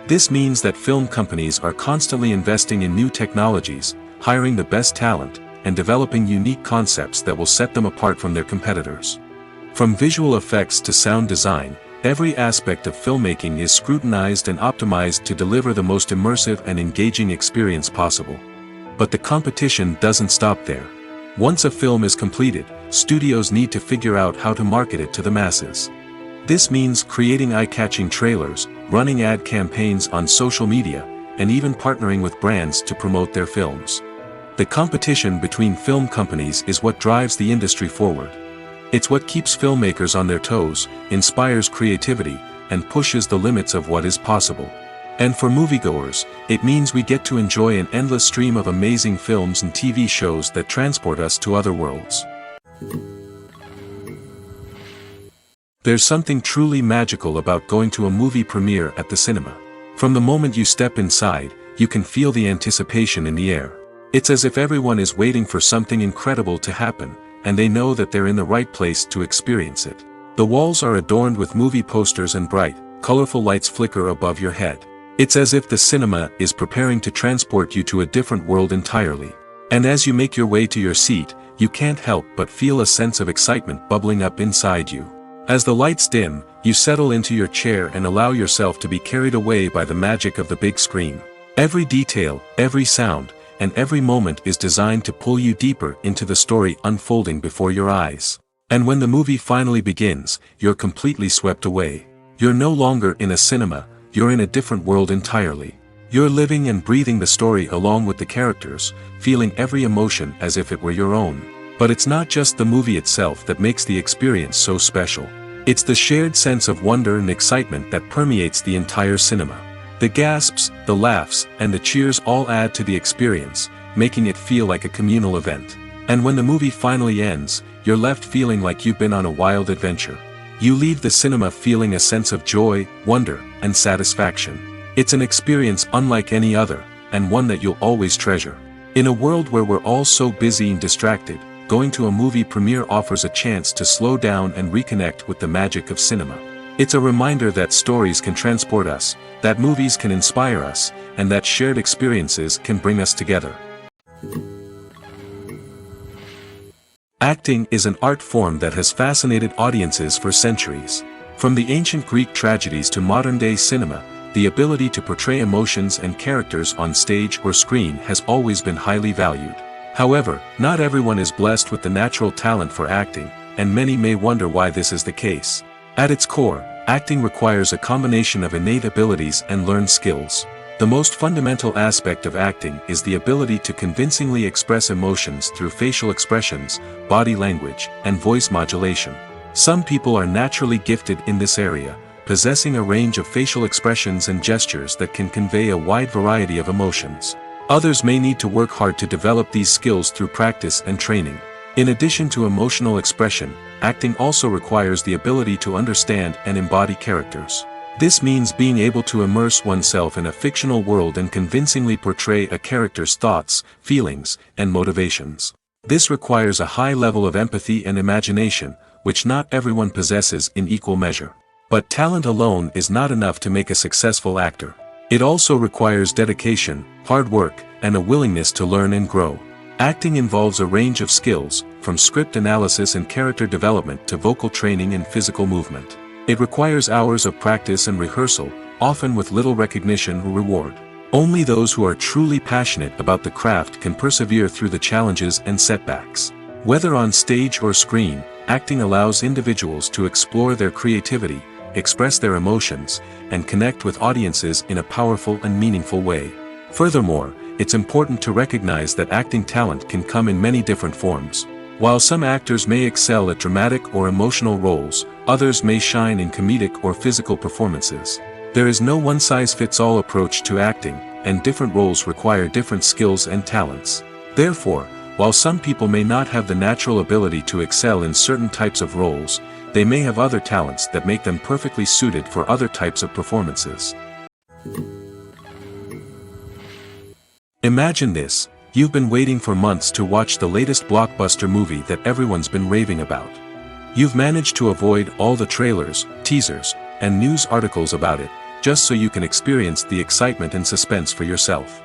This means that film companies are constantly investing in new technologies, hiring the best talent, and developing unique concepts that will set them apart from their competitors. From visual effects to sound design, every aspect of filmmaking is scrutinized and optimized to deliver the most immersive and engaging experience possible. But the competition doesn't stop there. Once a film is completed, studios need to figure out how to market it to the masses. This means creating eye-catching trailers, running ad campaigns on social media, and even partnering with brands to promote their films. The competition between film companies is what drives the industry forward. It's what keeps filmmakers on their toes, inspires creativity, and pushes the limits of what is possible. And for moviegoers, it means we get to enjoy an endless stream of amazing films and TV shows that transport us to other worlds. There's something truly magical about going to a movie premiere at the cinema. From the moment you step inside, you can feel the anticipation in the air. It's as if everyone is waiting for something incredible to happen, and they know that they're in the right place to experience it. The walls are adorned with movie posters and bright, colorful lights flicker above your head. It's as if the cinema is preparing to transport you to a different world entirely. And as you make your way to your seat, you can't help but feel a sense of excitement bubbling up inside you. As the lights dim, you settle into your chair and allow yourself to be carried away by the magic of the big screen. Every detail, every sound, and every moment is designed to pull you deeper into the story unfolding before your eyes. And when the movie finally begins, you're completely swept away. You're no longer in a cinema, you're in a different world entirely. You're living and breathing the story along with the characters, feeling every emotion as if it were your own. But it's not just the movie itself that makes the experience so special. It's the shared sense of wonder and excitement that permeates the entire cinema. The gasps, the laughs, and the cheers all add to the experience, making it feel like a communal event. And when the movie finally ends, you're left feeling like you've been on a wild adventure. You leave the cinema feeling a sense of joy, wonder, and satisfaction. It's an experience unlike any other, and one that you'll always treasure. In a world where we're all so busy and distracted, going to a movie premiere offers a chance to slow down and reconnect with the magic of cinema. It's a reminder that stories can transport us, that movies can inspire us, and that shared experiences can bring us together. Acting is an art form that has fascinated audiences for centuries. From the ancient Greek tragedies to modern-day cinema, the ability to portray emotions and characters on stage or screen has always been highly valued. However, not everyone is blessed with the natural talent for acting, and many may wonder why this is the case. At its core, acting requires a combination of innate abilities and learned skills. The most fundamental aspect of acting is the ability to convincingly express emotions through facial expressions, body language, and voice modulation. Some people are naturally gifted in this area, possessing a range of facial expressions and gestures that can convey a wide variety of emotions. Others may need to work hard to develop these skills through practice and training. In addition to emotional expression, acting also requires the ability to understand and embody characters. This means being able to immerse oneself in a fictional world and convincingly portray a character's thoughts, feelings, and motivations. This requires a high level of empathy and imagination, which not everyone possesses in equal measure. But talent alone is not enough to make a successful actor. It also requires dedication, hard work, and a willingness to learn and grow. Acting involves a range of skills, from script analysis and character development to vocal training and physical movement. It requires hours of practice and rehearsal, often with little recognition or reward. Only those who are truly passionate about the craft can persevere through the challenges and setbacks. Whether on stage or screen, acting allows individuals to explore their creativity, express their emotions, and connect with audiences in a powerful and meaningful way. Furthermore, it's important to recognize that acting talent can come in many different forms. While some actors may excel at dramatic or emotional roles, others may shine in comedic or physical performances. There is no one-size-fits-all approach to acting, and different roles require different skills and talents. Therefore, while some people may not have the natural ability to excel in certain types of roles, they may have other talents that make them perfectly suited for other types of performances. Imagine this: you've been waiting for months to watch the latest blockbuster movie that everyone's been raving about. You've managed to avoid all the trailers, teasers, and news articles about it, just so you can experience the excitement and suspense for yourself.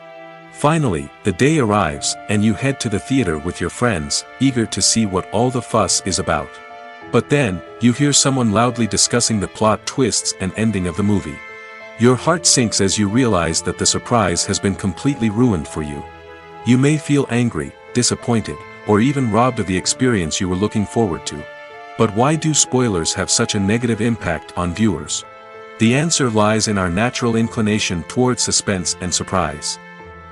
Finally, the day arrives, and you head to the theater with your friends, eager to see what all the fuss is about. But then, you hear someone loudly discussing the plot twists and ending of the movie. Your heart sinks as you realize that the surprise has been completely ruined for you. You may feel angry, disappointed, or even robbed of the experience you were looking forward to. But why do spoilers have such a negative impact on viewers? The answer lies in our natural inclination toward suspense and surprise.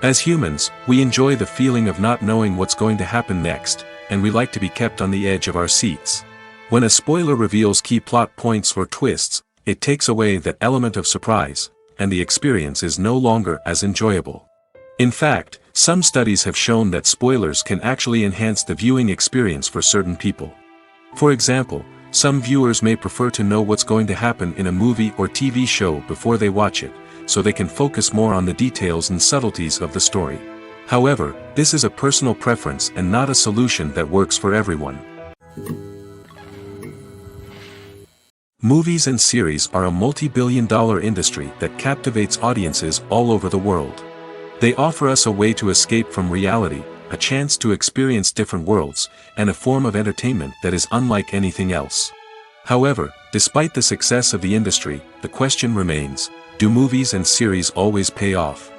As humans, we enjoy the feeling of not knowing what's going to happen next, and we like to be kept on the edge of our seats. When a spoiler reveals key plot points or twists, it takes away that element of surprise, and the experience is no longer as enjoyable. In fact, some studies have shown that spoilers can actually enhance the viewing experience for certain people. For example, some viewers may prefer to know what's going to happen in a movie or TV show before they watch it, so they can focus more on the details and subtleties of the story. However, this is a personal preference and not a solution that works for everyone. Movies and series are a multi-billion-dollar industry that captivates audiences all over the world. They offer us a way to escape from reality, a chance to experience different worlds, and a form of entertainment that is unlike anything else. However, despite the success of the industry, the question remains: do movies and series always pay off?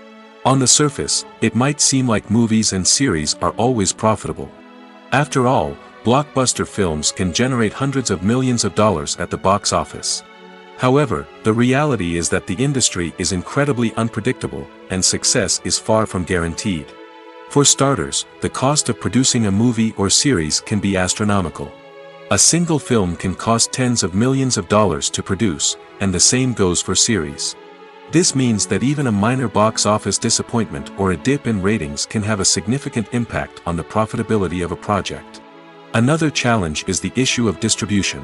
On the surface, it might seem like movies and series are always profitable. After all, blockbuster films can generate hundreds of millions of dollars at the box office. However, the reality is that the industry is incredibly unpredictable, and success is far from guaranteed. For starters, the cost of producing a movie or series can be astronomical. A single film can cost tens of millions of dollars to produce, and the same goes for series. This means that even a minor box office disappointment or a dip in ratings can have a significant impact on the profitability of a project. Another challenge is the issue of distribution.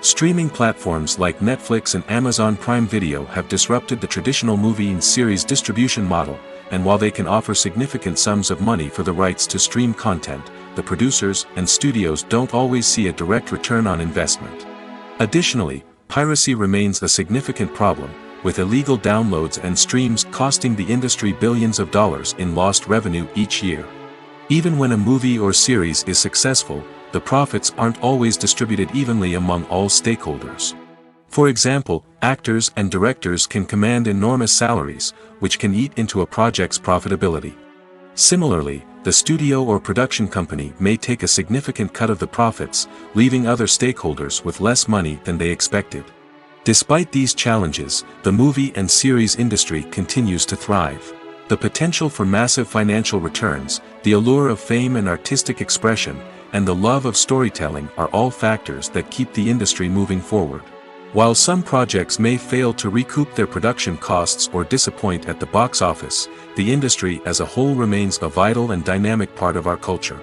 Streaming platforms like Netflix and Amazon Prime Video have disrupted the traditional movie and series distribution model, and while they can offer significant sums of money for the rights to stream content, the producers and studios don't always see a direct return on investment. Additionally, piracy remains a significant problem, with illegal downloads and streams costing the industry billions of dollars in lost revenue each year. Even when a movie or series is successful, the profits aren't always distributed evenly among all stakeholders. For example, actors and directors can command enormous salaries, which can eat into a project's profitability. Similarly, the studio or production company may take a significant cut of the profits, leaving other stakeholders with less money than they expected. Despite these challenges, the movie and series industry continues to thrive. The potential for massive financial returns, the allure of fame and artistic expression, and the love of storytelling are all factors that keep the industry moving forward. While some projects may fail to recoup their production costs or disappoint at the box office, the industry as a whole remains a vital and dynamic part of our culture.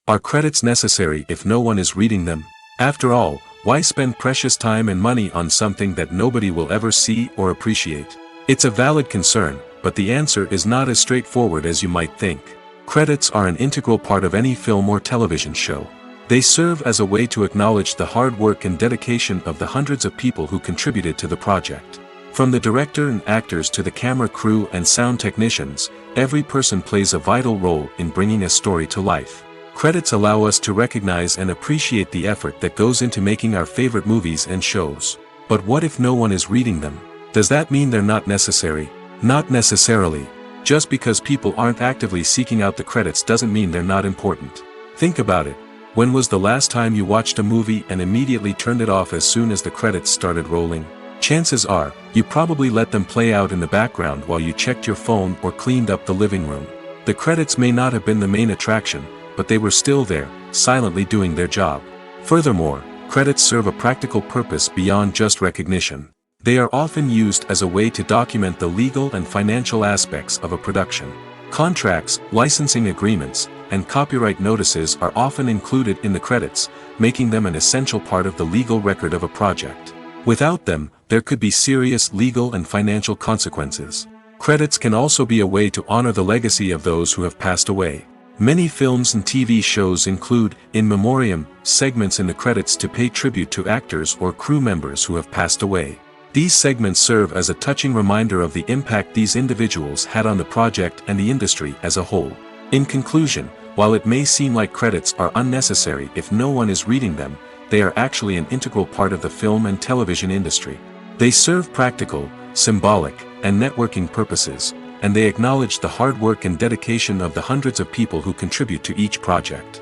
Are credits necessary if no one is reading them? After all, why spend precious time and money on something that nobody will ever see or appreciate? It's a valid concern, but the answer is not as straightforward as you might think. Credits are an integral part of any film or television show. They serve as a way to acknowledge the hard work and dedication of the hundreds of people who contributed to the project. From the director and actors to the camera crew and sound technicians, every person plays a vital role in bringing a story to life. Credits allow us to recognize and appreciate the effort that goes into making our favorite movies and shows. But what if no one is reading them? Does that mean they're not necessary? Not necessarily. Just because people aren't actively seeking out the credits doesn't mean they're not important. Think about it. When was the last time you watched a movie and immediately turned it off as soon as the credits started rolling? Chances are, you probably let them play out in the background while you checked your phone or cleaned up the living room. The credits may not have been the main attraction, but they were still there, silently doing their job. Furthermore, credits serve a practical purpose beyond just recognition. They are often used as a way to document the legal and financial aspects of a production. Contracts, licensing agreements, and copyright notices are often included in the credits, making them an essential part of the legal record of a project. Without them, there could be serious legal and financial consequences. Credits can also be a way to honor the legacy of those who have passed away. Many films and TV shows include, in memoriam, segments in the credits to pay tribute to actors or crew members who have passed away. These segments serve as a touching reminder of the impact these individuals had on the project and the industry as a whole. In conclusion, while it may seem like credits are unnecessary if no one is reading them, they are actually an integral part of the film and television industry. They serve practical, symbolic, and networking purposes, and they acknowledge the hard work and dedication of the hundreds of people who contribute to each project.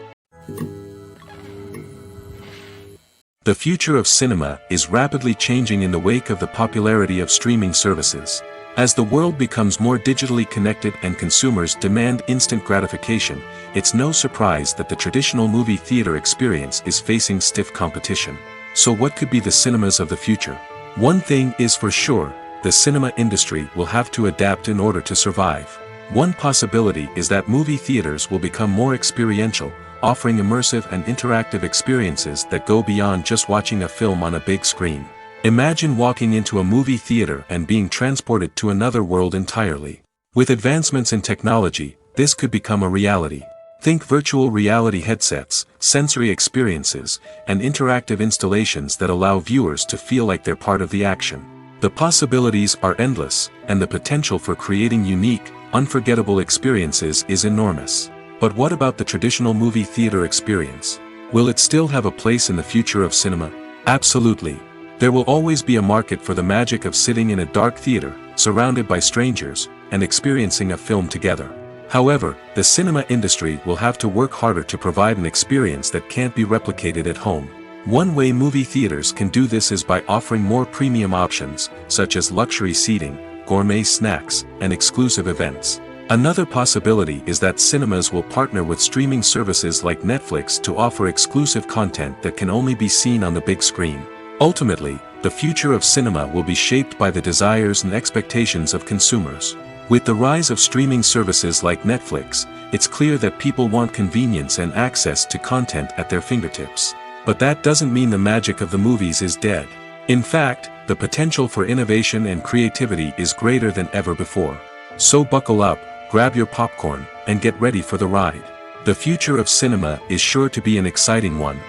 The future of cinema is rapidly changing in the wake of the popularity of streaming services. As the world becomes more digitally connected and consumers demand instant gratification, it's no surprise that the traditional movie theater experience is facing stiff competition. So what could be the cinemas of the future? One thing is for sure, the cinema industry will have to adapt in order to survive. One possibility is that movie theaters will become more experiential, offering immersive and interactive experiences that go beyond just watching a film on a big screen. Imagine walking into a movie theater and being transported to another world entirely. With advancements in technology, this could become a reality. Think virtual reality headsets, sensory experiences, and interactive installations that allow viewers to feel like they're part of the action. The possibilities are endless, and the potential for creating unique, unforgettable experiences is enormous. But what about the traditional movie theater experience? Will it still have a place in the future of cinema? Absolutely. There will always be a market for the magic of sitting in a dark theater, surrounded by strangers, and experiencing a film together. However, the cinema industry will have to work harder to provide an experience that can't be replicated at home. One way movie theaters can do this is by offering more premium options, such as luxury seating, gourmet snacks, and exclusive events. Another possibility is that cinemas will partner with streaming services like Netflix to offer exclusive content that can only be seen on the big screen. Ultimately, the future of cinema will be shaped by the desires and expectations of consumers. With the rise of streaming services like Netflix, it's clear that people want convenience and access to content at their fingertips. But that doesn't mean the magic of the movies is dead. In fact, the potential for innovation and creativity is greater than ever before. So buckle up, grab your popcorn, and get ready for the ride. The future of cinema is sure to be an exciting one.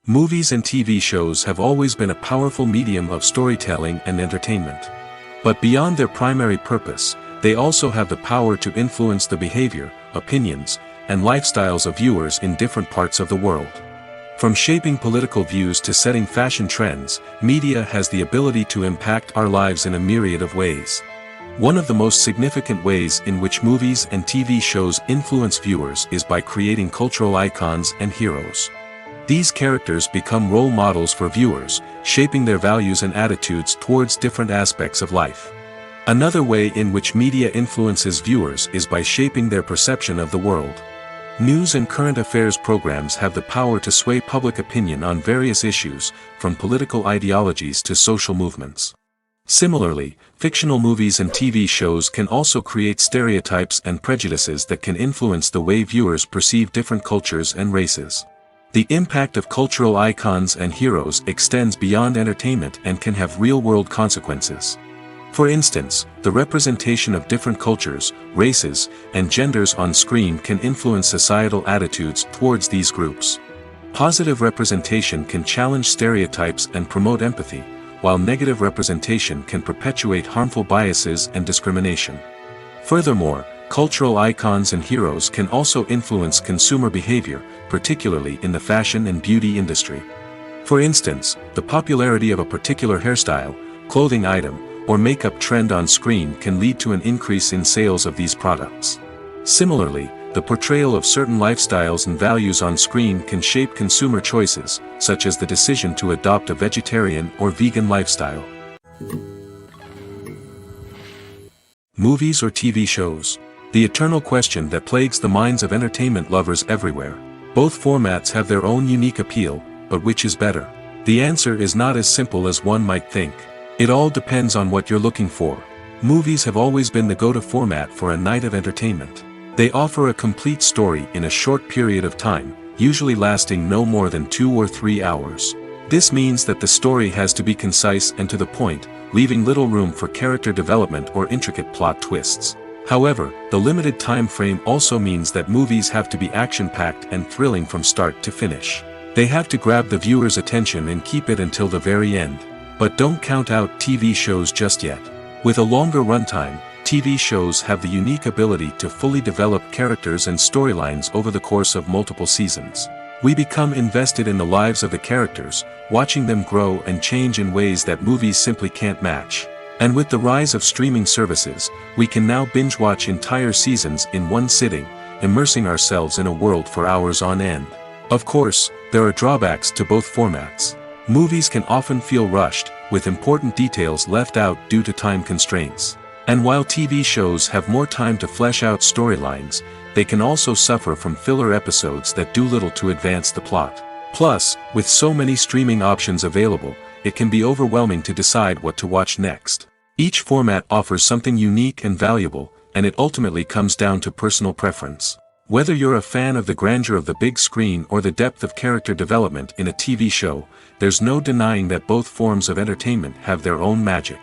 Movies and TV shows have always been a powerful medium of storytelling and entertainment. But beyond their primary purpose, they also have the power to influence the behavior, opinions, and lifestyles of viewers in different parts of the world. From shaping political views to setting fashion trends, media has the ability to impact our lives in a myriad of ways. One of the most significant ways in which movies and TV shows influence viewers is by creating cultural icons and heroes. These characters become role models for viewers, shaping their values and attitudes towards different aspects of life. Another way in which media influences viewers is by shaping their perception of the world. News and current affairs programs have the power to sway public opinion on various issues, from political ideologies to social movements. Similarly, fictional movies and TV shows can also create stereotypes and prejudices that can influence the way viewers perceive different cultures and races. The impact of cultural icons and heroes extends beyond entertainment and can have real-world consequences. For instance, the representation of different cultures, races, and genders on screen can influence societal attitudes towards these groups. Positive representation can challenge stereotypes and promote empathy, while negative representation can perpetuate harmful biases and discrimination. Furthermore, cultural icons and heroes can also influence consumer behavior, particularly in the fashion and beauty industry. For instance, the popularity of a particular hairstyle, clothing item, or makeup trend on screen can lead to an increase in sales of these products. Similarly, the portrayal of certain lifestyles and values on screen can shape consumer choices, such as the decision to adopt a vegetarian or vegan lifestyle. Movies or TV shows? The eternal question that plagues the minds of entertainment lovers everywhere. Both formats have their own unique appeal, but which is better? The answer is not as simple as one might think. It all depends on what you're looking for. Movies have always been the go-to format for a night of entertainment. They offer a complete story in a short period of time, usually lasting no more than 2 or 3 hours. This means that the story has to be concise and to the point, leaving little room for character development or intricate plot twists. However, the limited time frame also means that movies have to be action-packed and thrilling from start to finish. They have to grab the viewer's attention and keep it until the very end. But don't count out TV shows just yet. With a longer runtime, TV shows have the unique ability to fully develop characters and storylines over the course of multiple seasons. We become invested in the lives of the characters, watching them grow and change in ways that movies simply can't match. And with the rise of streaming services, we can now binge-watch entire seasons in one sitting, immersing ourselves in a world for hours on end. Of course, there are drawbacks to both formats. Movies can often feel rushed, with important details left out due to time constraints. And while TV shows have more time to flesh out storylines, they can also suffer from filler episodes that do little to advance the plot. Plus, with so many streaming options available, it can be overwhelming to decide what to watch next. Each format offers something unique and valuable, and it ultimately comes down to personal preference. Whether you're a fan of the grandeur of the big screen or the depth of character development in a TV show, there's no denying that both forms of entertainment have their own magic.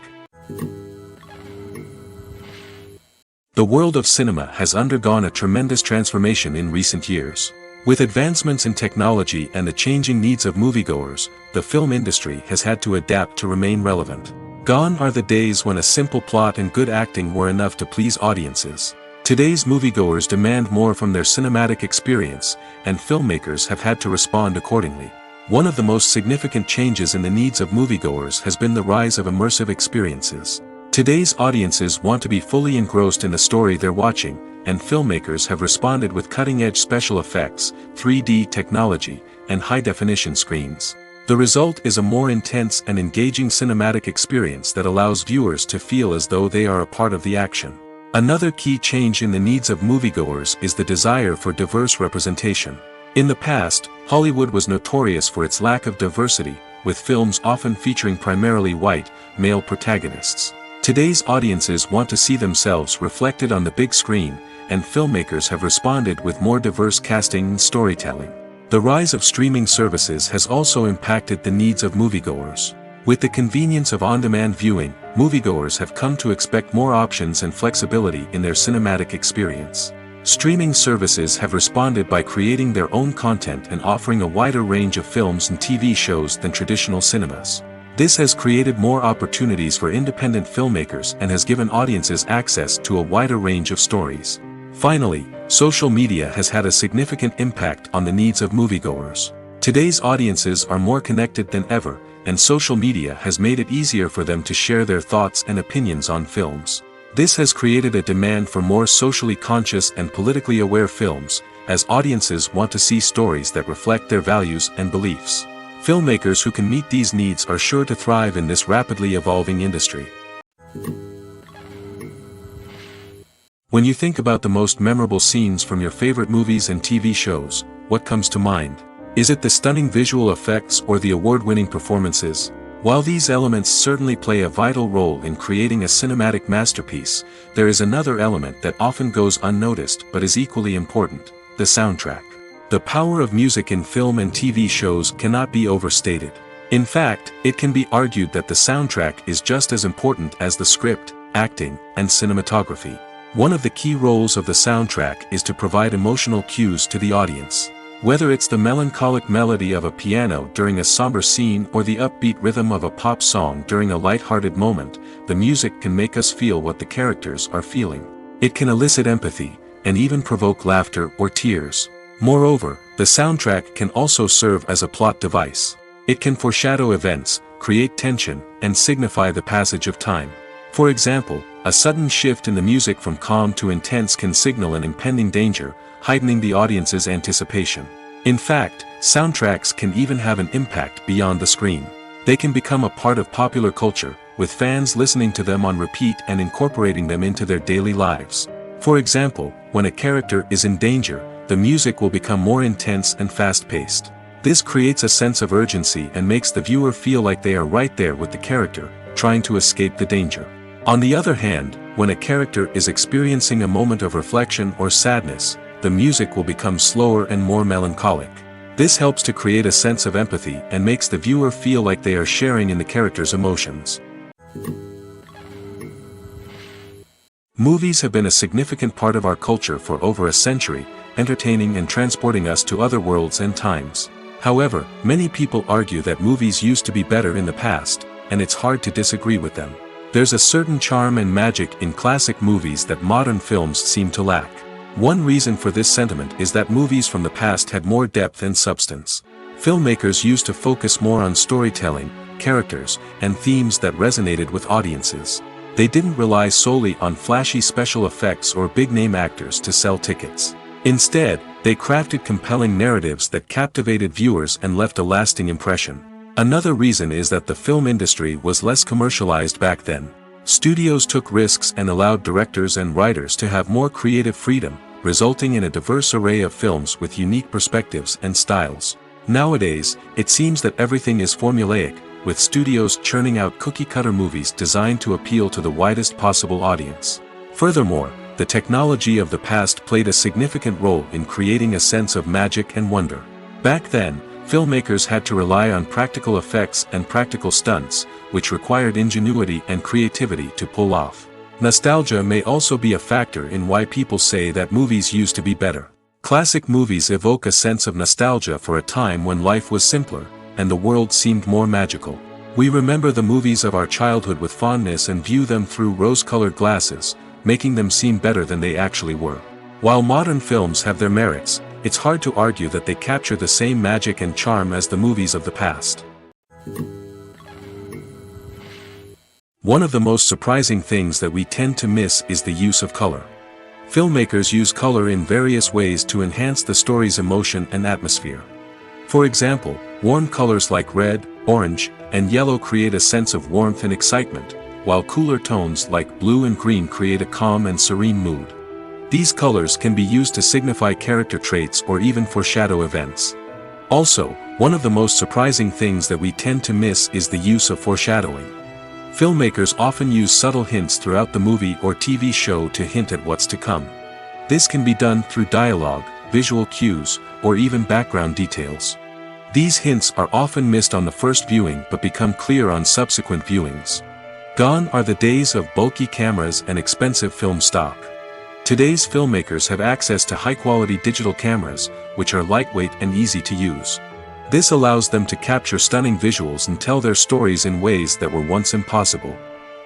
The world of cinema has undergone a tremendous transformation in recent years. With advancements in technology and the changing needs of moviegoers, the film industry has had to adapt to remain relevant. Gone are the days when a simple plot and good acting were enough to please audiences. Today's moviegoers demand more from their cinematic experience, and filmmakers have had to respond accordingly. One of the most significant changes in the needs of moviegoers has been the rise of immersive experiences. Today's audiences want to be fully engrossed in the story they're watching, and filmmakers have responded with cutting-edge special effects, 3D technology, and high-definition screens. The result is a more intense and engaging cinematic experience that allows viewers to feel as though they are a part of the action. Another key change in the needs of moviegoers is the desire for diverse representation. In the past, Hollywood was notorious for its lack of diversity, with films often featuring primarily white, male protagonists. Today's audiences want to see themselves reflected on the big screen, and filmmakers have responded with more diverse casting and storytelling. The rise of streaming services has also impacted the needs of moviegoers. With the convenience of on-demand viewing, moviegoers have come to expect more options and flexibility in their cinematic experience. Streaming services have responded by creating their own content and offering a wider range of films and TV shows than traditional cinemas. This has created more opportunities for independent filmmakers and has given audiences access to a wider range of stories. Finally, social media has had a significant impact on the needs of moviegoers. Today's audiences are more connected than ever, and social media has made it easier for them to share their thoughts and opinions on films. This has created a demand for more socially conscious and politically aware films, as audiences want to see stories that reflect their values and beliefs. Filmmakers who can meet these needs are sure to thrive in this rapidly evolving industry. When you think about the most memorable scenes from your favorite movies and TV shows, what comes to mind? Is it the stunning visual effects or the award-winning performances? While these elements certainly play a vital role in creating a cinematic masterpiece, there is another element that often goes unnoticed but is equally important: the soundtrack. The power of music in film and TV shows cannot be overstated. In fact, it can be argued that the soundtrack is just as important as the script, acting, and cinematography. One of the key roles of the soundtrack is to provide emotional cues to the audience. Whether it's the melancholic melody of a piano during a somber scene or the upbeat rhythm of a pop song during a light-hearted moment, the music can make us feel what the characters are feeling. It can elicit empathy, and even provoke laughter or tears. Moreover, the soundtrack can also serve as a plot device. It can foreshadow events, create tension, and signify the passage of time. For example, a sudden shift in the music from calm to intense can signal an impending danger, heightening the audience's anticipation. In fact, soundtracks can even have an impact beyond the screen. They can become a part of popular culture, with fans listening to them on repeat and incorporating them into their daily lives. For example, when a character is in danger, the music will become more intense and fast-paced. This creates a sense of urgency and makes the viewer feel like they are right there with the character, trying to escape the danger. On the other hand, when a character is experiencing a moment of reflection or sadness, the music will become slower and more melancholic. This helps to create a sense of empathy and makes the viewer feel like they are sharing in the character's emotions. Movies have been a significant part of our culture for over a century, entertaining and transporting us to other worlds and times. However, many people argue that movies used to be better in the past, and it's hard to disagree with them. There's a certain charm and magic in classic movies that modern films seem to lack. One reason for this sentiment is that movies from the past had more depth and substance. Filmmakers used to focus more on storytelling, characters, and themes that resonated with audiences. They didn't rely solely on flashy special effects or big-name actors to sell tickets. Instead, they crafted compelling narratives that captivated viewers and left a lasting impression. Another reason is that the film industry was less commercialized back then. Studios took risks and allowed directors and writers to have more creative freedom, resulting in a diverse array of films with unique perspectives and styles. Nowadays, it seems that everything is formulaic, with studios churning out cookie-cutter movies designed to appeal to the widest possible audience. Furthermore, the technology of the past played a significant role in creating a sense of magic and wonder. Back then, filmmakers had to rely on practical effects and practical stunts, which required ingenuity and creativity to pull off. Nostalgia may also be a factor in why people say that movies used to be better. Classic movies evoke a sense of nostalgia for a time when life was simpler, and the world seemed more magical. We remember the movies of our childhood with fondness and view them through rose-colored glasses, making them seem better than they actually were. While modern films have their merits, it's hard to argue that they capture the same magic and charm as the movies of the past. One of the most surprising things that we tend to miss is the use of color. Filmmakers use color in various ways to enhance the story's emotion and atmosphere. For example, warm colors like red, orange, and yellow create a sense of warmth and excitement, while cooler tones like blue and green create a calm and serene mood. These colors can be used to signify character traits or even foreshadow events. Also, one of the most surprising things that we tend to miss is the use of foreshadowing. Filmmakers often use subtle hints throughout the movie or TV show to hint at what's to come. This can be done through dialogue, visual cues, or even background details. These hints are often missed on the first viewing but become clear on subsequent viewings. Gone are the days of bulky cameras and expensive film stock. Today's filmmakers have access to high-quality digital cameras, which are lightweight and easy to use. This allows them to capture stunning visuals and tell their stories in ways that were once impossible.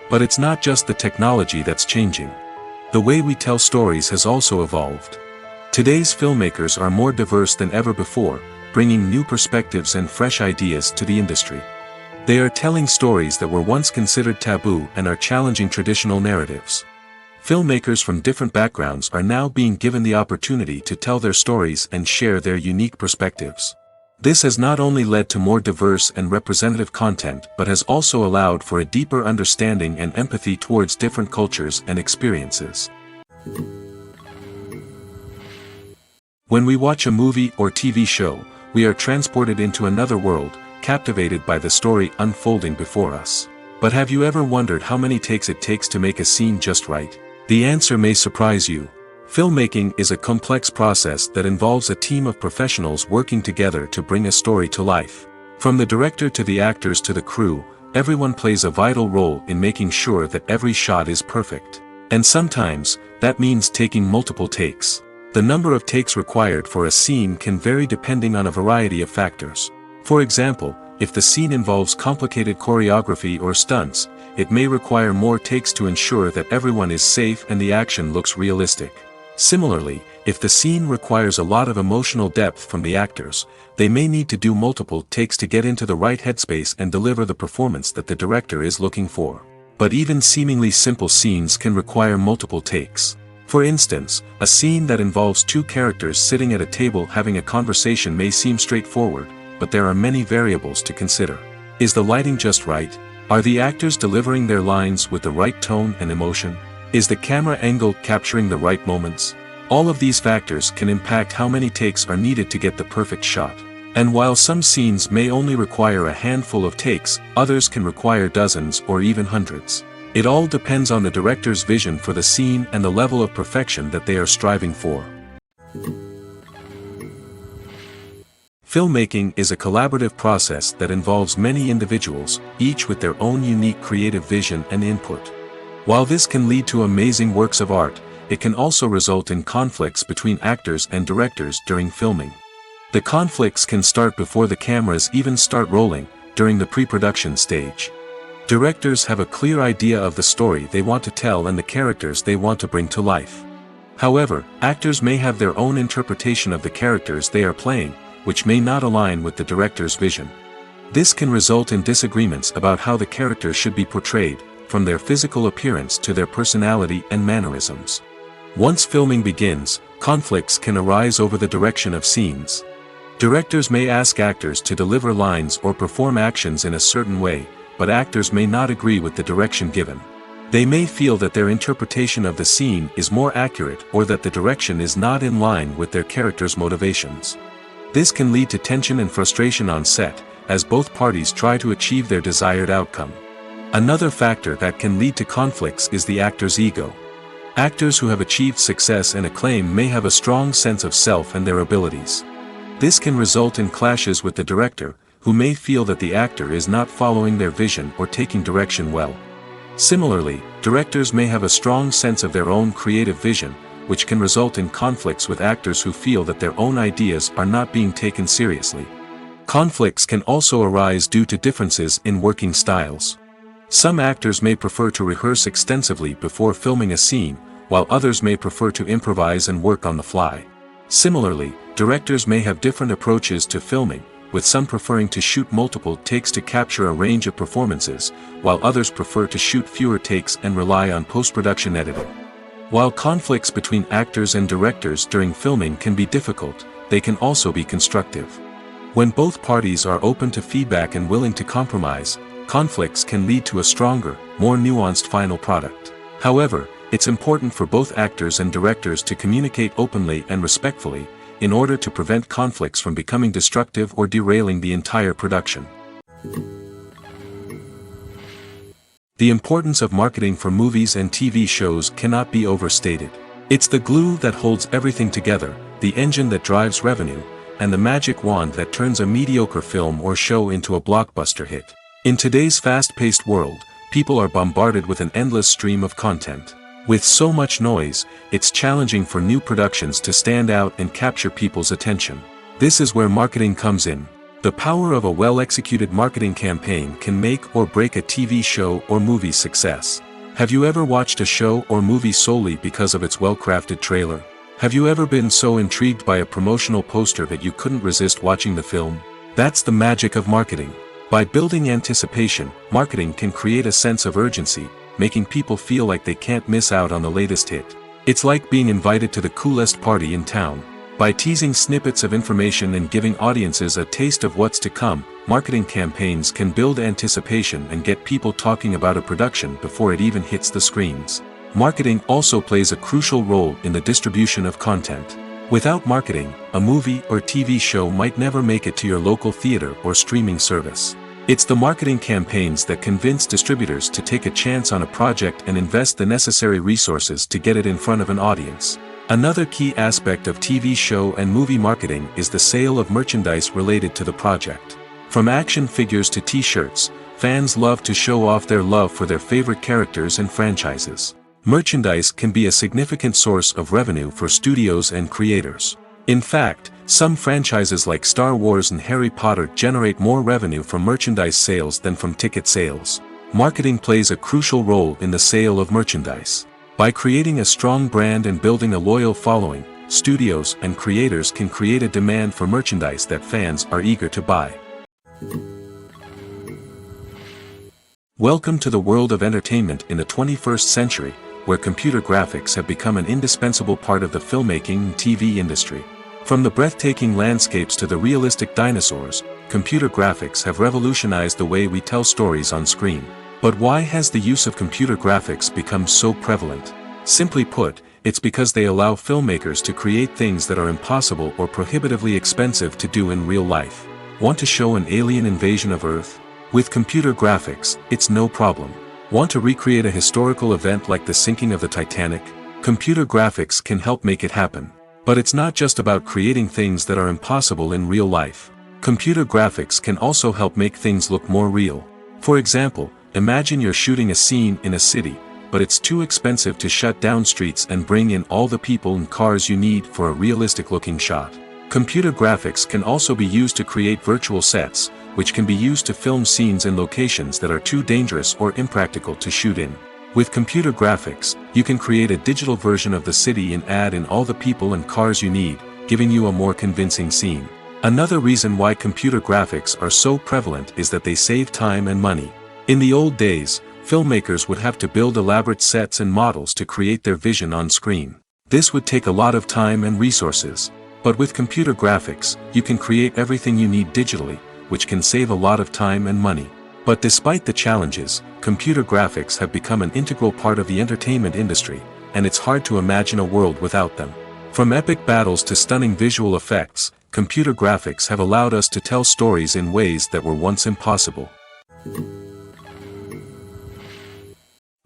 But it's not just the technology that's changing. The way we tell stories has also evolved. Today's filmmakers are more diverse than ever before, bringing new perspectives and fresh ideas to the industry. They are telling stories that were once considered taboo and are challenging traditional narratives. Filmmakers from different backgrounds are now being given the opportunity to tell their stories and share their unique perspectives. This has not only led to more diverse and representative content but has also allowed for a deeper understanding and empathy towards different cultures and experiences. When we watch a movie or TV show, we are transported into another world, captivated by the story unfolding before us. But have you ever wondered how many takes it takes to make a scene just right? The answer may surprise you. Filmmaking is a complex process that involves a team of professionals working together to bring a story to life. From the director to the actors to the crew, everyone plays a vital role in making sure that every shot is perfect. And sometimes, that means taking multiple takes. The number of takes required for a scene can vary depending on a variety of factors. For example, if the scene involves complicated choreography or stunts, it may require more takes to ensure that everyone is safe and the action looks realistic. Similarly, if the scene requires a lot of emotional depth from the actors, they may need to do multiple takes to get into the right headspace and deliver the performance that the director is looking for. But even seemingly simple scenes can require multiple takes. For instance, a scene that involves two characters sitting at a table having a conversation may seem straightforward, but there are many variables to consider. Is the lighting just right? Are the actors delivering their lines with the right tone and emotion? Is the camera angle capturing the right moments? All of these factors can impact how many takes are needed to get the perfect shot. And while some scenes may only require a handful of takes, others can require dozens or even hundreds. It all depends on the director's vision for the scene and the level of perfection that they are striving for. Filmmaking is a collaborative process that involves many individuals, each with their own unique creative vision and input. While this can lead to amazing works of art, it can also result in conflicts between actors and directors during filming. The conflicts can start before the cameras even start rolling, during the pre-production stage. Directors have a clear idea of the story they want to tell and the characters they want to bring to life. However, actors may have their own interpretation of the characters they are playing, which may not align with the director's vision. This can result in disagreements about how the characters should be portrayed, from their physical appearance to their personality and mannerisms. Once filming begins, conflicts can arise over the direction of scenes. Directors may ask actors to deliver lines or perform actions in a certain way, but actors may not agree with the direction given. They may feel that their interpretation of the scene is more accurate or that the direction is not in line with their character's motivations. This can lead to tension and frustration on set, as both parties try to achieve their desired outcome. Another factor that can lead to conflicts is the actor's ego. Actors who have achieved success and acclaim may have a strong sense of self and their abilities. This can result in clashes with the director, who may feel that the actor is not following their vision or taking direction well. Similarly, directors may have a strong sense of their own creative vision, which can result in conflicts with actors who feel that their own ideas are not being taken seriously. Conflicts can also arise due to differences in working styles. Some actors may prefer to rehearse extensively before filming a scene, while others may prefer to improvise and work on the fly. Similarly, directors may have different approaches to filming, with some preferring to shoot multiple takes to capture a range of performances, while others prefer to shoot fewer takes and rely on post-production editing. While conflicts between actors and directors during filming can be difficult, they can also be constructive. When both parties are open to feedback and willing to compromise, conflicts can lead to a stronger, more nuanced final product. However, it's important for both actors and directors to communicate openly and respectfully, in order to prevent conflicts from becoming destructive or derailing the entire production. The importance of marketing for movies and TV shows cannot be overstated. It's the glue that holds everything together, the engine that drives revenue, and the magic wand that turns a mediocre film or show into a blockbuster hit. In today's fast-paced world, people are bombarded with an endless stream of content. With so much noise, it's challenging for new productions to stand out and capture people's attention. This is where marketing comes in. The power of a well-executed marketing campaign can make or break a TV show or movie's success. Have you ever watched a show or movie solely because of its well-crafted trailer? Have you ever been so intrigued by a promotional poster that you couldn't resist watching the film? That's the magic of marketing. By building anticipation, marketing can create a sense of urgency, making people feel like they can't miss out on the latest hit. It's like being invited to the coolest party in town. By teasing snippets of information and giving audiences a taste of what's to come, marketing campaigns can build anticipation and get people talking about a production before it even hits the screens. Marketing also plays a crucial role in the distribution of content. Without marketing, a movie or TV show might never make it to your local theater or streaming service. It's the marketing campaigns that convince distributors to take a chance on a project and invest the necessary resources to get it in front of an audience. Another key aspect of TV show and movie marketing is the sale of merchandise related to the project. From action figures to t-shirts, fans love to show off their love for their favorite characters and franchises. Merchandise can be a significant source of revenue for studios and creators. In fact, some franchises like Star Wars and Harry Potter generate more revenue from merchandise sales than from ticket sales. Marketing plays a crucial role in the sale of merchandise. By creating a strong brand and building a loyal following, studios and creators can create a demand for merchandise that fans are eager to buy. Welcome to the world of entertainment in the 21st century, where computer graphics have become an indispensable part of the filmmaking and TV industry. From the breathtaking landscapes to the realistic dinosaurs, computer graphics have revolutionized the way we tell stories on screen. But why has the use of computer graphics become so prevalent? Simply put, it's because they allow filmmakers to create things that are impossible or prohibitively expensive to do in real life. Want to show an alien invasion of Earth? With computer graphics, it's no problem. Want to recreate a historical event like the sinking of the Titanic? Computer graphics can help make it happen. But it's not just about creating things that are impossible in real life. Computer graphics can also help make things look more real. For example, imagine you're shooting a scene in a city, but it's too expensive to shut down streets and bring in all the people and cars you need for a realistic-looking shot. Computer graphics can also be used to create virtual sets, which can be used to film scenes in locations that are too dangerous or impractical to shoot in. With computer graphics, you can create a digital version of the city and add in all the people and cars you need, giving you a more convincing scene. Another reason why computer graphics are so prevalent is that they save time and money. In the old days, filmmakers would have to build elaborate sets and models to create their vision on screen. This would take a lot of time and resources. But with computer graphics, you can create everything you need digitally, which can save a lot of time and money. But despite the challenges, computer graphics have become an integral part of the entertainment industry, and it's hard to imagine a world without them. From epic battles to stunning visual effects, computer graphics have allowed us to tell stories in ways that were once impossible.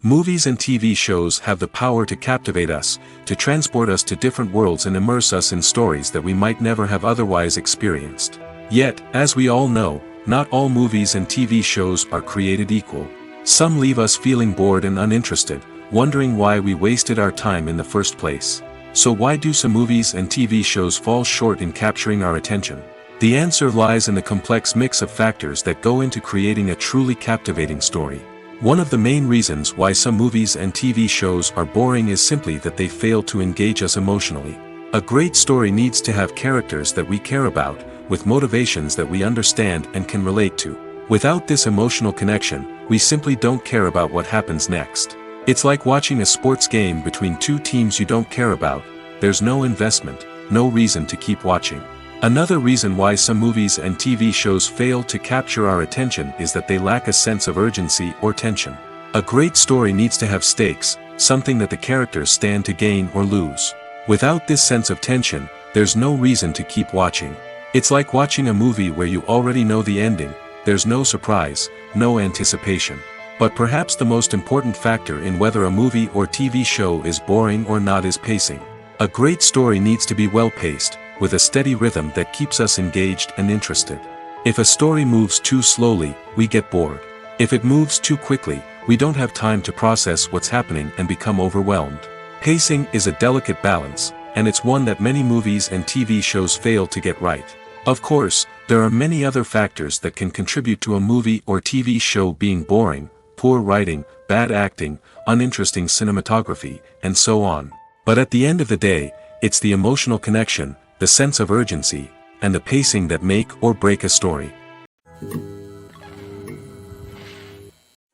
Movies and TV shows have the power to captivate us, to transport us to different worlds and immerse us in stories that we might never have otherwise experienced. Yet, as we all know, not all movies and TV shows are created equal. Some leave us feeling bored and uninterested, wondering why we wasted our time in the first place. So why do some movies and TV shows fall short in capturing our attention? The answer lies in the complex mix of factors that go into creating a truly captivating story. One of the main reasons why some movies and TV shows are boring is simply that they fail to engage us emotionally. A great story needs to have characters that we care about, with motivations that we understand and can relate to. Without this emotional connection, we simply don't care about what happens next. It's like watching a sports game between two teams you don't care about. There's no investment, no reason to keep watching. Another reason why some movies and TV shows fail to capture our attention is that they lack a sense of urgency or tension. A great story needs to have stakes, something that the characters stand to gain or lose. Without this sense of tension, there's no reason to keep watching. It's like watching a movie where you already know the ending, there's no surprise, no anticipation. But perhaps the most important factor in whether a movie or TV show is boring or not is pacing. A great story needs to be well-paced, with a steady rhythm that keeps us engaged and interested. If a story moves too slowly, we get bored. If it moves too quickly, we don't have time to process what's happening and become overwhelmed. Pacing is a delicate balance, and it's one that many movies and TV shows fail to get right. Of course, there are many other factors that can contribute to a movie or TV show being boring: poor writing, bad acting, uninteresting cinematography, and so on. But at the end of the day, it's the emotional connection, the sense of urgency, and the pacing that make or break a story.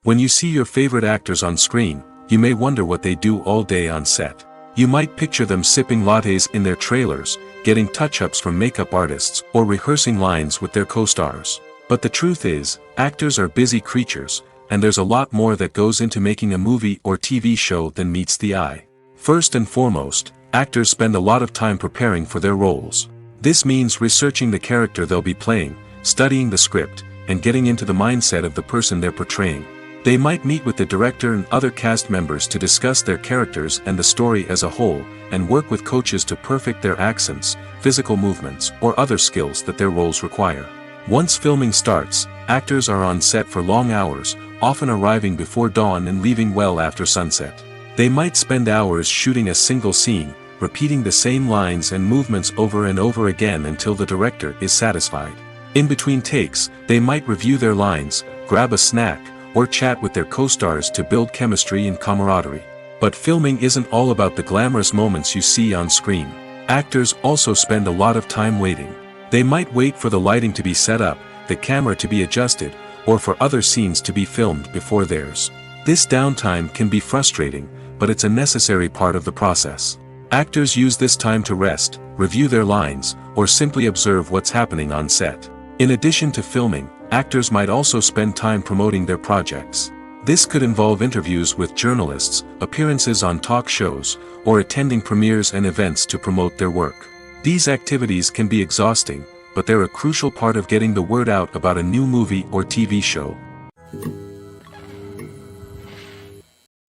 When you see your favorite actors on screen, you may wonder what they do all day on set. You might picture them sipping lattes in their trailers, getting touch-ups from makeup artists, or rehearsing lines with their co-stars. But the truth is, actors are busy creatures, and there's a lot more that goes into making a movie or TV show than meets the eye. First and foremost, actors spend a lot of time preparing for their roles. This means researching the character they'll be playing, studying the script, and getting into the mindset of the person they're portraying. They might meet with the director and other cast members to discuss their characters and the story as a whole, and work with coaches to perfect their accents, physical movements, or other skills that their roles require. Once filming starts, actors are on set for long hours, often arriving before dawn and leaving well after sunset. They might spend hours shooting a single scene, repeating the same lines and movements over and over again until the director is satisfied. In between takes, they might review their lines, grab a snack, or chat with their co-stars to build chemistry and camaraderie. But filming isn't all about the glamorous moments you see on screen. Actors also spend a lot of time waiting. They might wait for the lighting to be set up, the camera to be adjusted, or for other scenes to be filmed before theirs. This downtime can be frustrating, but it's a necessary part of the process. Actors use this time to rest, review their lines, or simply observe what's happening on set. In addition to filming, actors might also spend time promoting their projects. This could involve interviews with journalists, appearances on talk shows, or attending premieres and events to promote their work. These activities can be exhausting, but they're a crucial part of getting the word out about a new movie or TV show.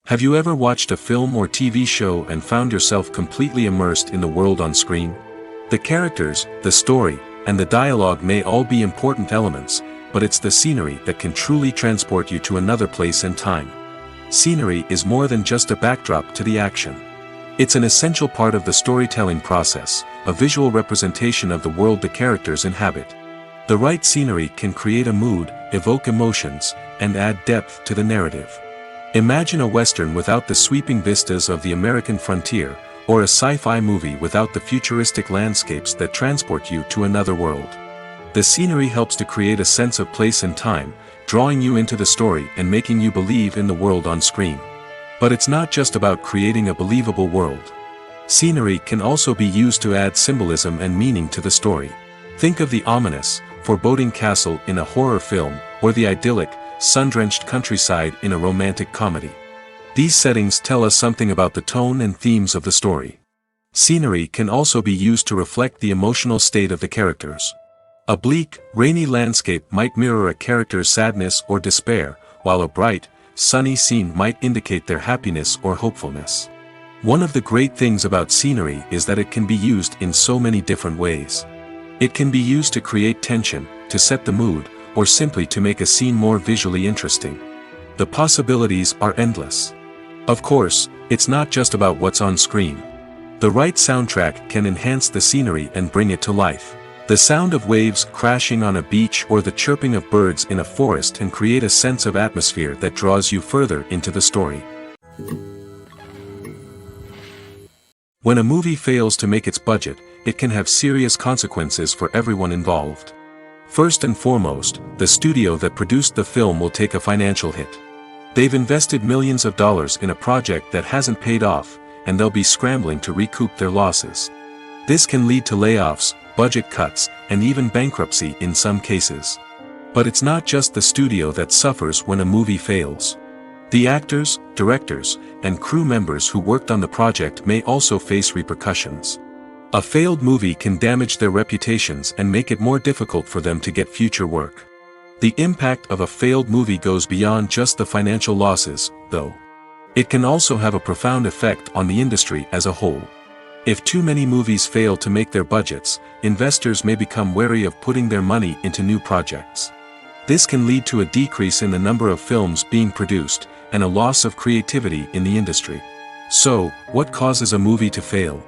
Have you ever watched a film or TV show and found yourself completely immersed in the world on screen? The characters, the story, and the dialogue may all be important elements, but it's the scenery that can truly transport you to another place and time. Scenery is more than just a backdrop to the action. It's an essential part of the storytelling process, a visual representation of the world the characters inhabit. The right scenery can create a mood, evoke emotions, and add depth to the narrative. Imagine a Western without the sweeping vistas of the American frontier, or a sci-fi movie without the futuristic landscapes that transport you to another world. The scenery helps to create a sense of place and time, drawing you into the story and making you believe in the world on screen. But it's not just about creating a believable world. Scenery can also be used to add symbolism and meaning to the story. Think of the ominous, foreboding castle in a horror film, or the idyllic, sun-drenched countryside in a romantic comedy. These settings tell us something about the tone and themes of the story. Scenery can also be used to reflect the emotional state of the characters. A bleak, rainy landscape might mirror a character's sadness or despair, while a bright, sunny scene might indicate their happiness or hopefulness. One of the great things about scenery is that it can be used in so many different ways. It can be used to create tension, to set the mood, or simply to make a scene more visually interesting. The possibilities are endless. Of course, it's not just about what's on screen. The right soundtrack can enhance the scenery and bring it to life. The sound of waves crashing on a beach or the chirping of birds in a forest can create a sense of atmosphere that draws you further into the story. When a movie fails to make its budget, it can have serious consequences for everyone involved. First and foremost, the studio that produced the film will take a financial hit. They've invested millions of dollars in a project that hasn't paid off, and they'll be scrambling to recoup their losses. This can lead to layoffs, budget cuts, and even bankruptcy in some cases. But it's not just the studio that suffers when a movie fails. The actors, directors, and crew members who worked on the project may also face repercussions. A failed movie can damage their reputations and make it more difficult for them to get future work. The impact of a failed movie goes beyond just the financial losses, though. It can also have a profound effect on the industry as a whole. If too many movies fail to make their budgets, investors may become wary of putting their money into new projects. This can lead to a decrease in the number of films being produced, and a loss of creativity in the industry. So, what causes a movie to fail?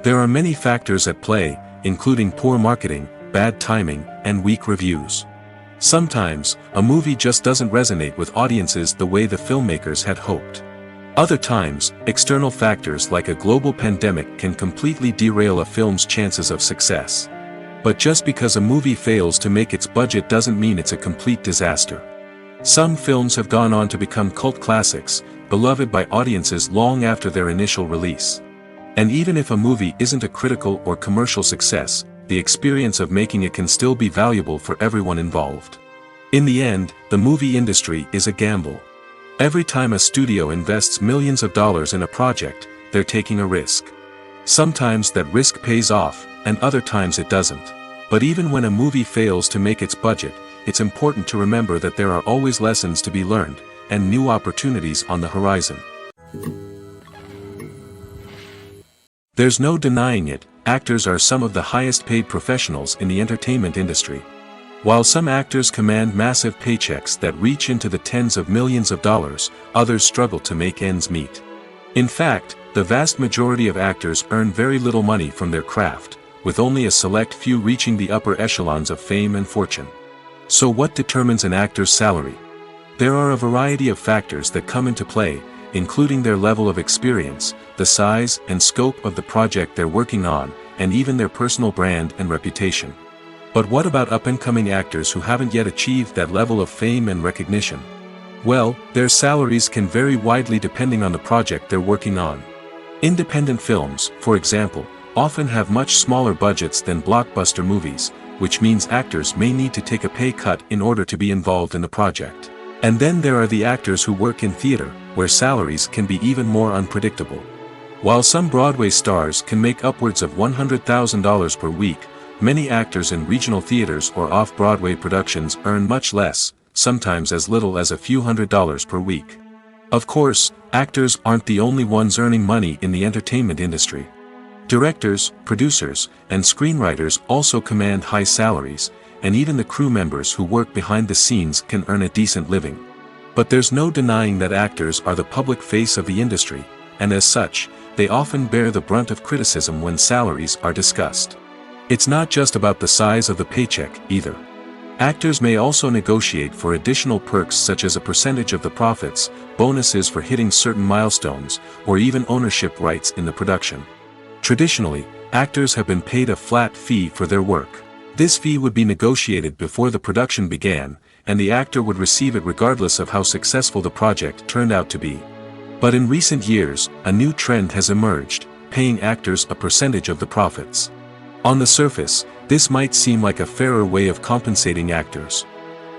There are many factors at play, including poor marketing, bad timing, and weak reviews. Sometimes, a movie just doesn't resonate with audiences the way the filmmakers had hoped. Other times, external factors like a global pandemic can completely derail a film's chances of success. But just because a movie fails to make its budget doesn't mean it's a complete disaster. Some films have gone on to become cult classics, beloved by audiences long after their initial release. And even if a movie isn't a critical or commercial success, the experience of making it can still be valuable for everyone involved. In the end, the movie industry is a gamble. Every time a studio invests millions of dollars in a project, they're taking a risk. Sometimes that risk pays off, and other times it doesn't. But even when a movie fails to make its budget, it's important to remember that there are always lessons to be learned, and new opportunities on the horizon. There's no denying it, actors are some of the highest paid professionals in the entertainment industry. While some actors command massive paychecks that reach into the tens of millions of dollars, others struggle to make ends meet. In fact, the vast majority of actors earn very little money from their craft, with only a select few reaching the upper echelons of fame and fortune. So what determines an actor's salary? There are a variety of factors that come into play, including their level of experience, the size and scope of the project they're working on, and even their personal brand and reputation. But what about up-and-coming actors who haven't yet achieved that level of fame and recognition? Well, their salaries can vary widely depending on the project they're working on. Independent films, for example, often have much smaller budgets than blockbuster movies, which means actors may need to take a pay cut in order to be involved in the project. And then there are the actors who work in theater, where salaries can be even more unpredictable. While some Broadway stars can make upwards of $100,000 per week, many actors in regional theaters or off-Broadway productions earn much less, sometimes as little as a few $100s per week. Of course, actors aren't the only ones earning money in the entertainment industry. Directors, producers, and screenwriters also command high salaries, and even the crew members who work behind the scenes can earn a decent living. But there's no denying that actors are the public face of the industry, and as such, they often bear the brunt of criticism when salaries are discussed. It's not just about the size of the paycheck, either. Actors may also negotiate for additional perks such as a percentage of the profits, bonuses for hitting certain milestones, or even ownership rights in the production. Traditionally, actors have been paid a flat fee for their work. This fee would be negotiated before the production began, and the actor would receive it regardless of how successful the project turned out to be. But in recent years, a new trend has emerged, paying actors a percentage of the profits. On the surface, this might seem like a fairer way of compensating actors.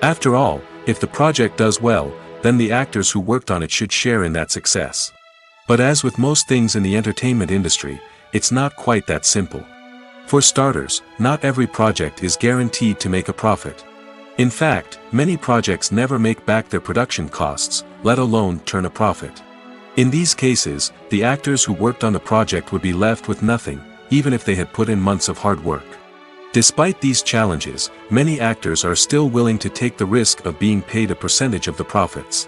After all, if the project does well, then the actors who worked on it should share in that success. But as with most things in the entertainment industry, it's not quite that simple. For starters, not every project is guaranteed to make a profit. In fact, many projects never make back their production costs, let alone turn a profit. In these cases, the actors who worked on the project would be left with nothing, even if they had put in months of hard work. Despite these challenges, many actors are still willing to take the risk of being paid a percentage of the profits.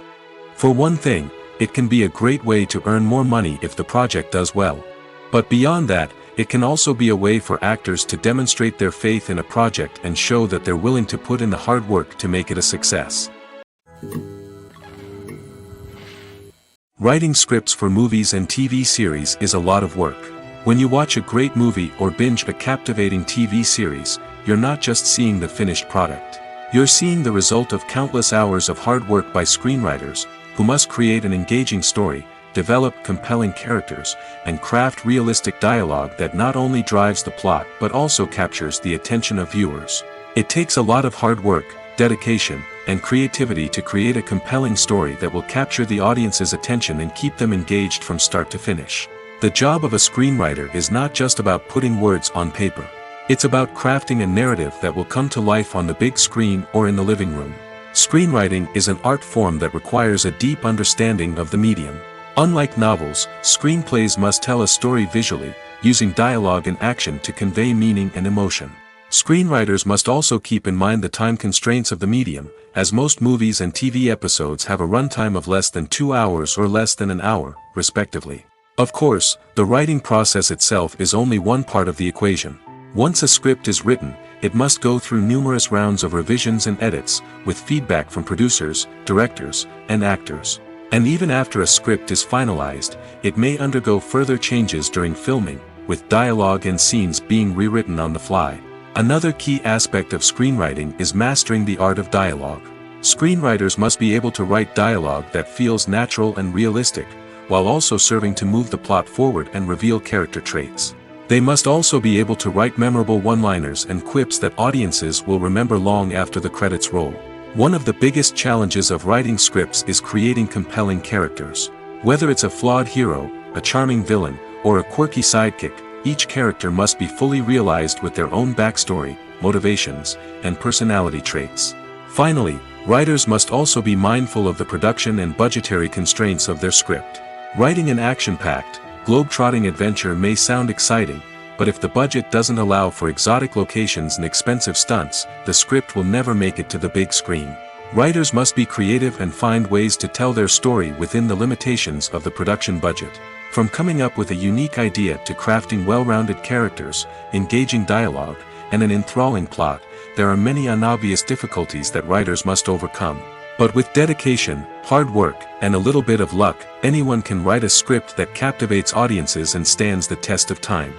For one thing, it can be a great way to earn more money if the project does well. But beyond that, it can also be a way for actors to demonstrate their faith in a project and show that they're willing to put in the hard work to make it a success. Writing scripts for movies and TV series is a lot of work. When you watch a great movie or binge a captivating TV series, you're not just seeing the finished product. You're seeing the result of countless hours of hard work by screenwriters, who must create an engaging story, develop compelling characters, and craft realistic dialogue that not only drives the plot but also captures the attention of viewers. It takes a lot of hard work, dedication, and creativity to create a compelling story that will capture the audience's attention and keep them engaged from start to finish. The job of a screenwriter is not just about putting words on paper. It's about crafting a narrative that will come to life on the big screen or in the living room. Screenwriting is an art form that requires a deep understanding of the medium. Unlike novels, screenplays must tell a story visually, using dialogue and action to convey meaning and emotion. Screenwriters must also keep in mind the time constraints of the medium, as most movies and TV episodes have a runtime of less than 2 hours or less than an hour, respectively. Of course, the writing process itself is only one part of the equation. Once a script is written, it must go through numerous rounds of revisions and edits, with feedback from producers, directors, and actors. And even after a script is finalized, it may undergo further changes during filming, with dialogue and scenes being rewritten on the fly. Another key aspect of screenwriting is mastering the art of dialogue. Screenwriters must be able to write dialogue that feels natural and realistic, while also serving to move the plot forward and reveal character traits. They must also be able to write memorable one-liners and quips that audiences will remember long after the credits roll. One of the biggest challenges of writing scripts is creating compelling characters. Whether it's a flawed hero, a charming villain, or a quirky sidekick, each character must be fully realized with their own backstory, motivations, and personality traits. Finally, writers must also be mindful of the production and budgetary constraints of their script. Writing an action-packed, globe-trotting adventure may sound exciting, but if the budget doesn't allow for exotic locations and expensive stunts, the script will never make it to the big screen. Writers must be creative and find ways to tell their story within the limitations of the production budget. From coming up with a unique idea to crafting well-rounded characters, engaging dialogue, and an enthralling plot, there are many unobvious difficulties that writers must overcome. But with dedication, hard work, and a little bit of luck, anyone can write a script that captivates audiences and stands the test of time.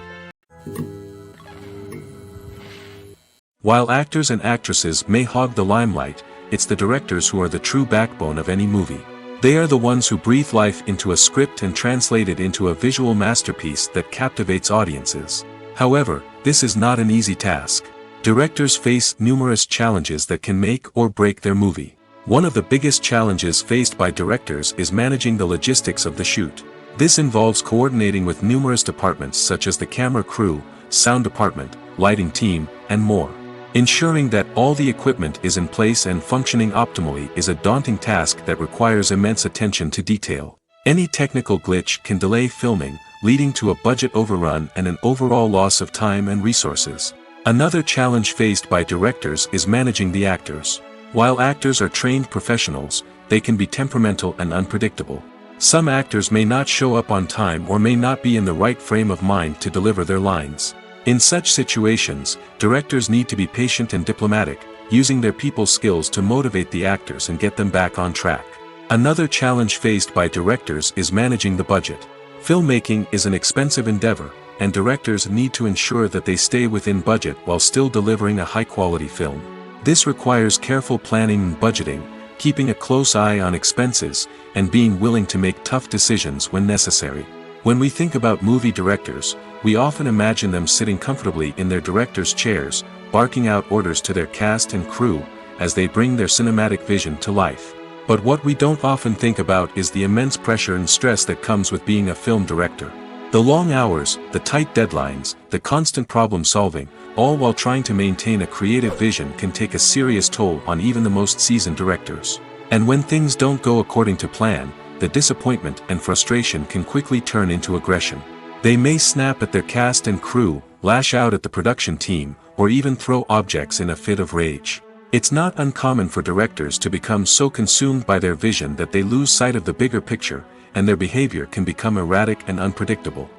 While actors and actresses may hog the limelight, it's the directors who are the true backbone of any movie. They are the ones who breathe life into a script and translate it into a visual masterpiece that captivates audiences. However, this is not an easy task. Directors face numerous challenges that can make or break their movie. One of the biggest challenges faced by directors is managing the logistics of the shoot. This involves coordinating with numerous departments such as the camera crew, sound department, lighting team, and more. Ensuring that all the equipment is in place and functioning optimally is a daunting task that requires immense attention to detail. Any technical glitch can delay filming, leading to a budget overrun and an overall loss of time and resources. Another challenge faced by directors is managing the actors. While actors are trained professionals, they can be temperamental and unpredictable. Some actors may not show up on time or may not be in the right frame of mind to deliver their lines. In such situations, directors need to be patient and diplomatic, using their people skills to motivate the actors and get them back on track. Another challenge faced by directors is managing the budget. Filmmaking is an expensive endeavor, and directors need to ensure that they stay within budget while still delivering a high-quality film. This requires careful planning and budgeting, keeping a close eye on expenses, and being willing to make tough decisions when necessary. When we think about movie directors, we often imagine them sitting comfortably in their director's chairs, barking out orders to their cast and crew, as they bring their cinematic vision to life. But what we don't often think about is the immense pressure and stress that comes with being a film director. The long hours, the tight deadlines, the constant problem solving, all while trying to maintain a creative vision can take a serious toll on even the most seasoned directors. And when things don't go according to plan, the disappointment and frustration can quickly turn into aggression. They may snap at their cast and crew, lash out at the production team, or even throw objects in a fit of rage. It's not uncommon for directors to become so consumed by their vision that they lose sight of the bigger picture, and their behavior can become erratic and unpredictable.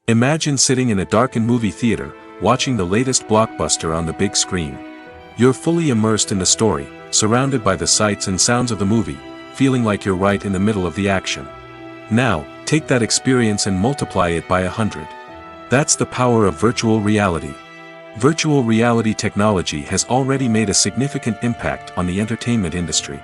Imagine sitting in a darkened movie theater, watching the latest blockbuster on the big screen. You're fully immersed in the story, surrounded by the sights and sounds of the movie, feeling like you're right in the middle of the action. Now, take that experience and multiply it by 100. That's the power of virtual reality. Virtual reality technology has already made a significant impact on the entertainment industry.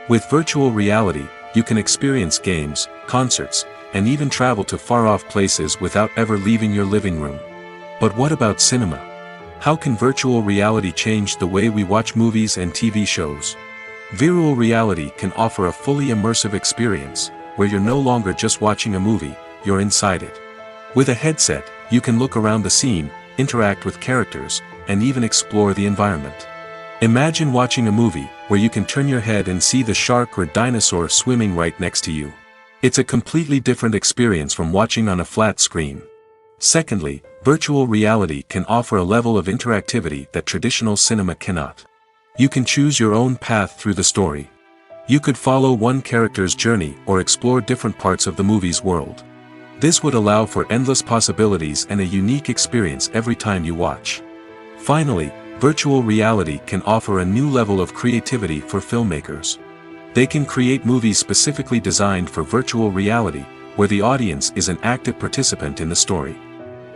With virtual reality, you can experience games, concerts, and even travel to far-off places without ever leaving your living room. But what about cinema? How can virtual reality change the way we watch movies and TV shows? Virtual reality can offer a fully immersive experience, where you're no longer just watching a movie, you're inside it. With a headset, you can look around the scene, interact with characters, and even explore the environment. Imagine watching a movie, where you can turn your head and see the shark or dinosaur swimming right next to you. It's a completely different experience from watching on a flat screen. Secondly, virtual reality can offer a level of interactivity that traditional cinema cannot. You can choose your own path through the story. You could follow one character's journey or explore different parts of the movie's world. This would allow for endless possibilities and a unique experience every time you watch. Finally, virtual reality can offer a new level of creativity for filmmakers. They can create movies specifically designed for virtual reality, where the audience is an active participant in the story.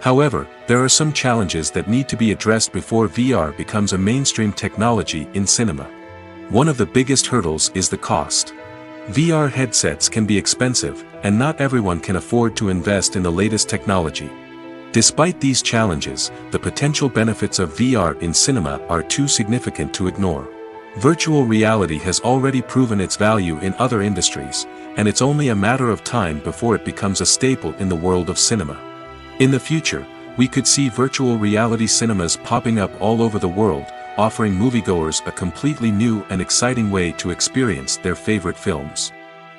However, there are some challenges that need to be addressed before VR becomes a mainstream technology in cinema. One of the biggest hurdles is the cost. VR headsets can be expensive, and not everyone can afford to invest in the latest technology. Despite these challenges, the potential benefits of VR in cinema are too significant to ignore. Virtual reality has already proven its value in other industries, and it's only a matter of time before it becomes a staple in the world of cinema. In the future, we could see virtual reality cinemas popping up all over the world, offering moviegoers a completely new and exciting way to experience their favorite films.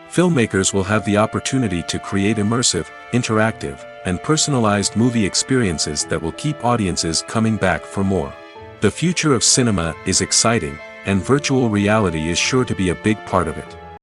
Filmmakers will have the opportunity to create immersive, interactive, and personalized movie experiences that will keep audiences coming back for more. The future of cinema is exciting, and virtual reality is sure to be a big part of it.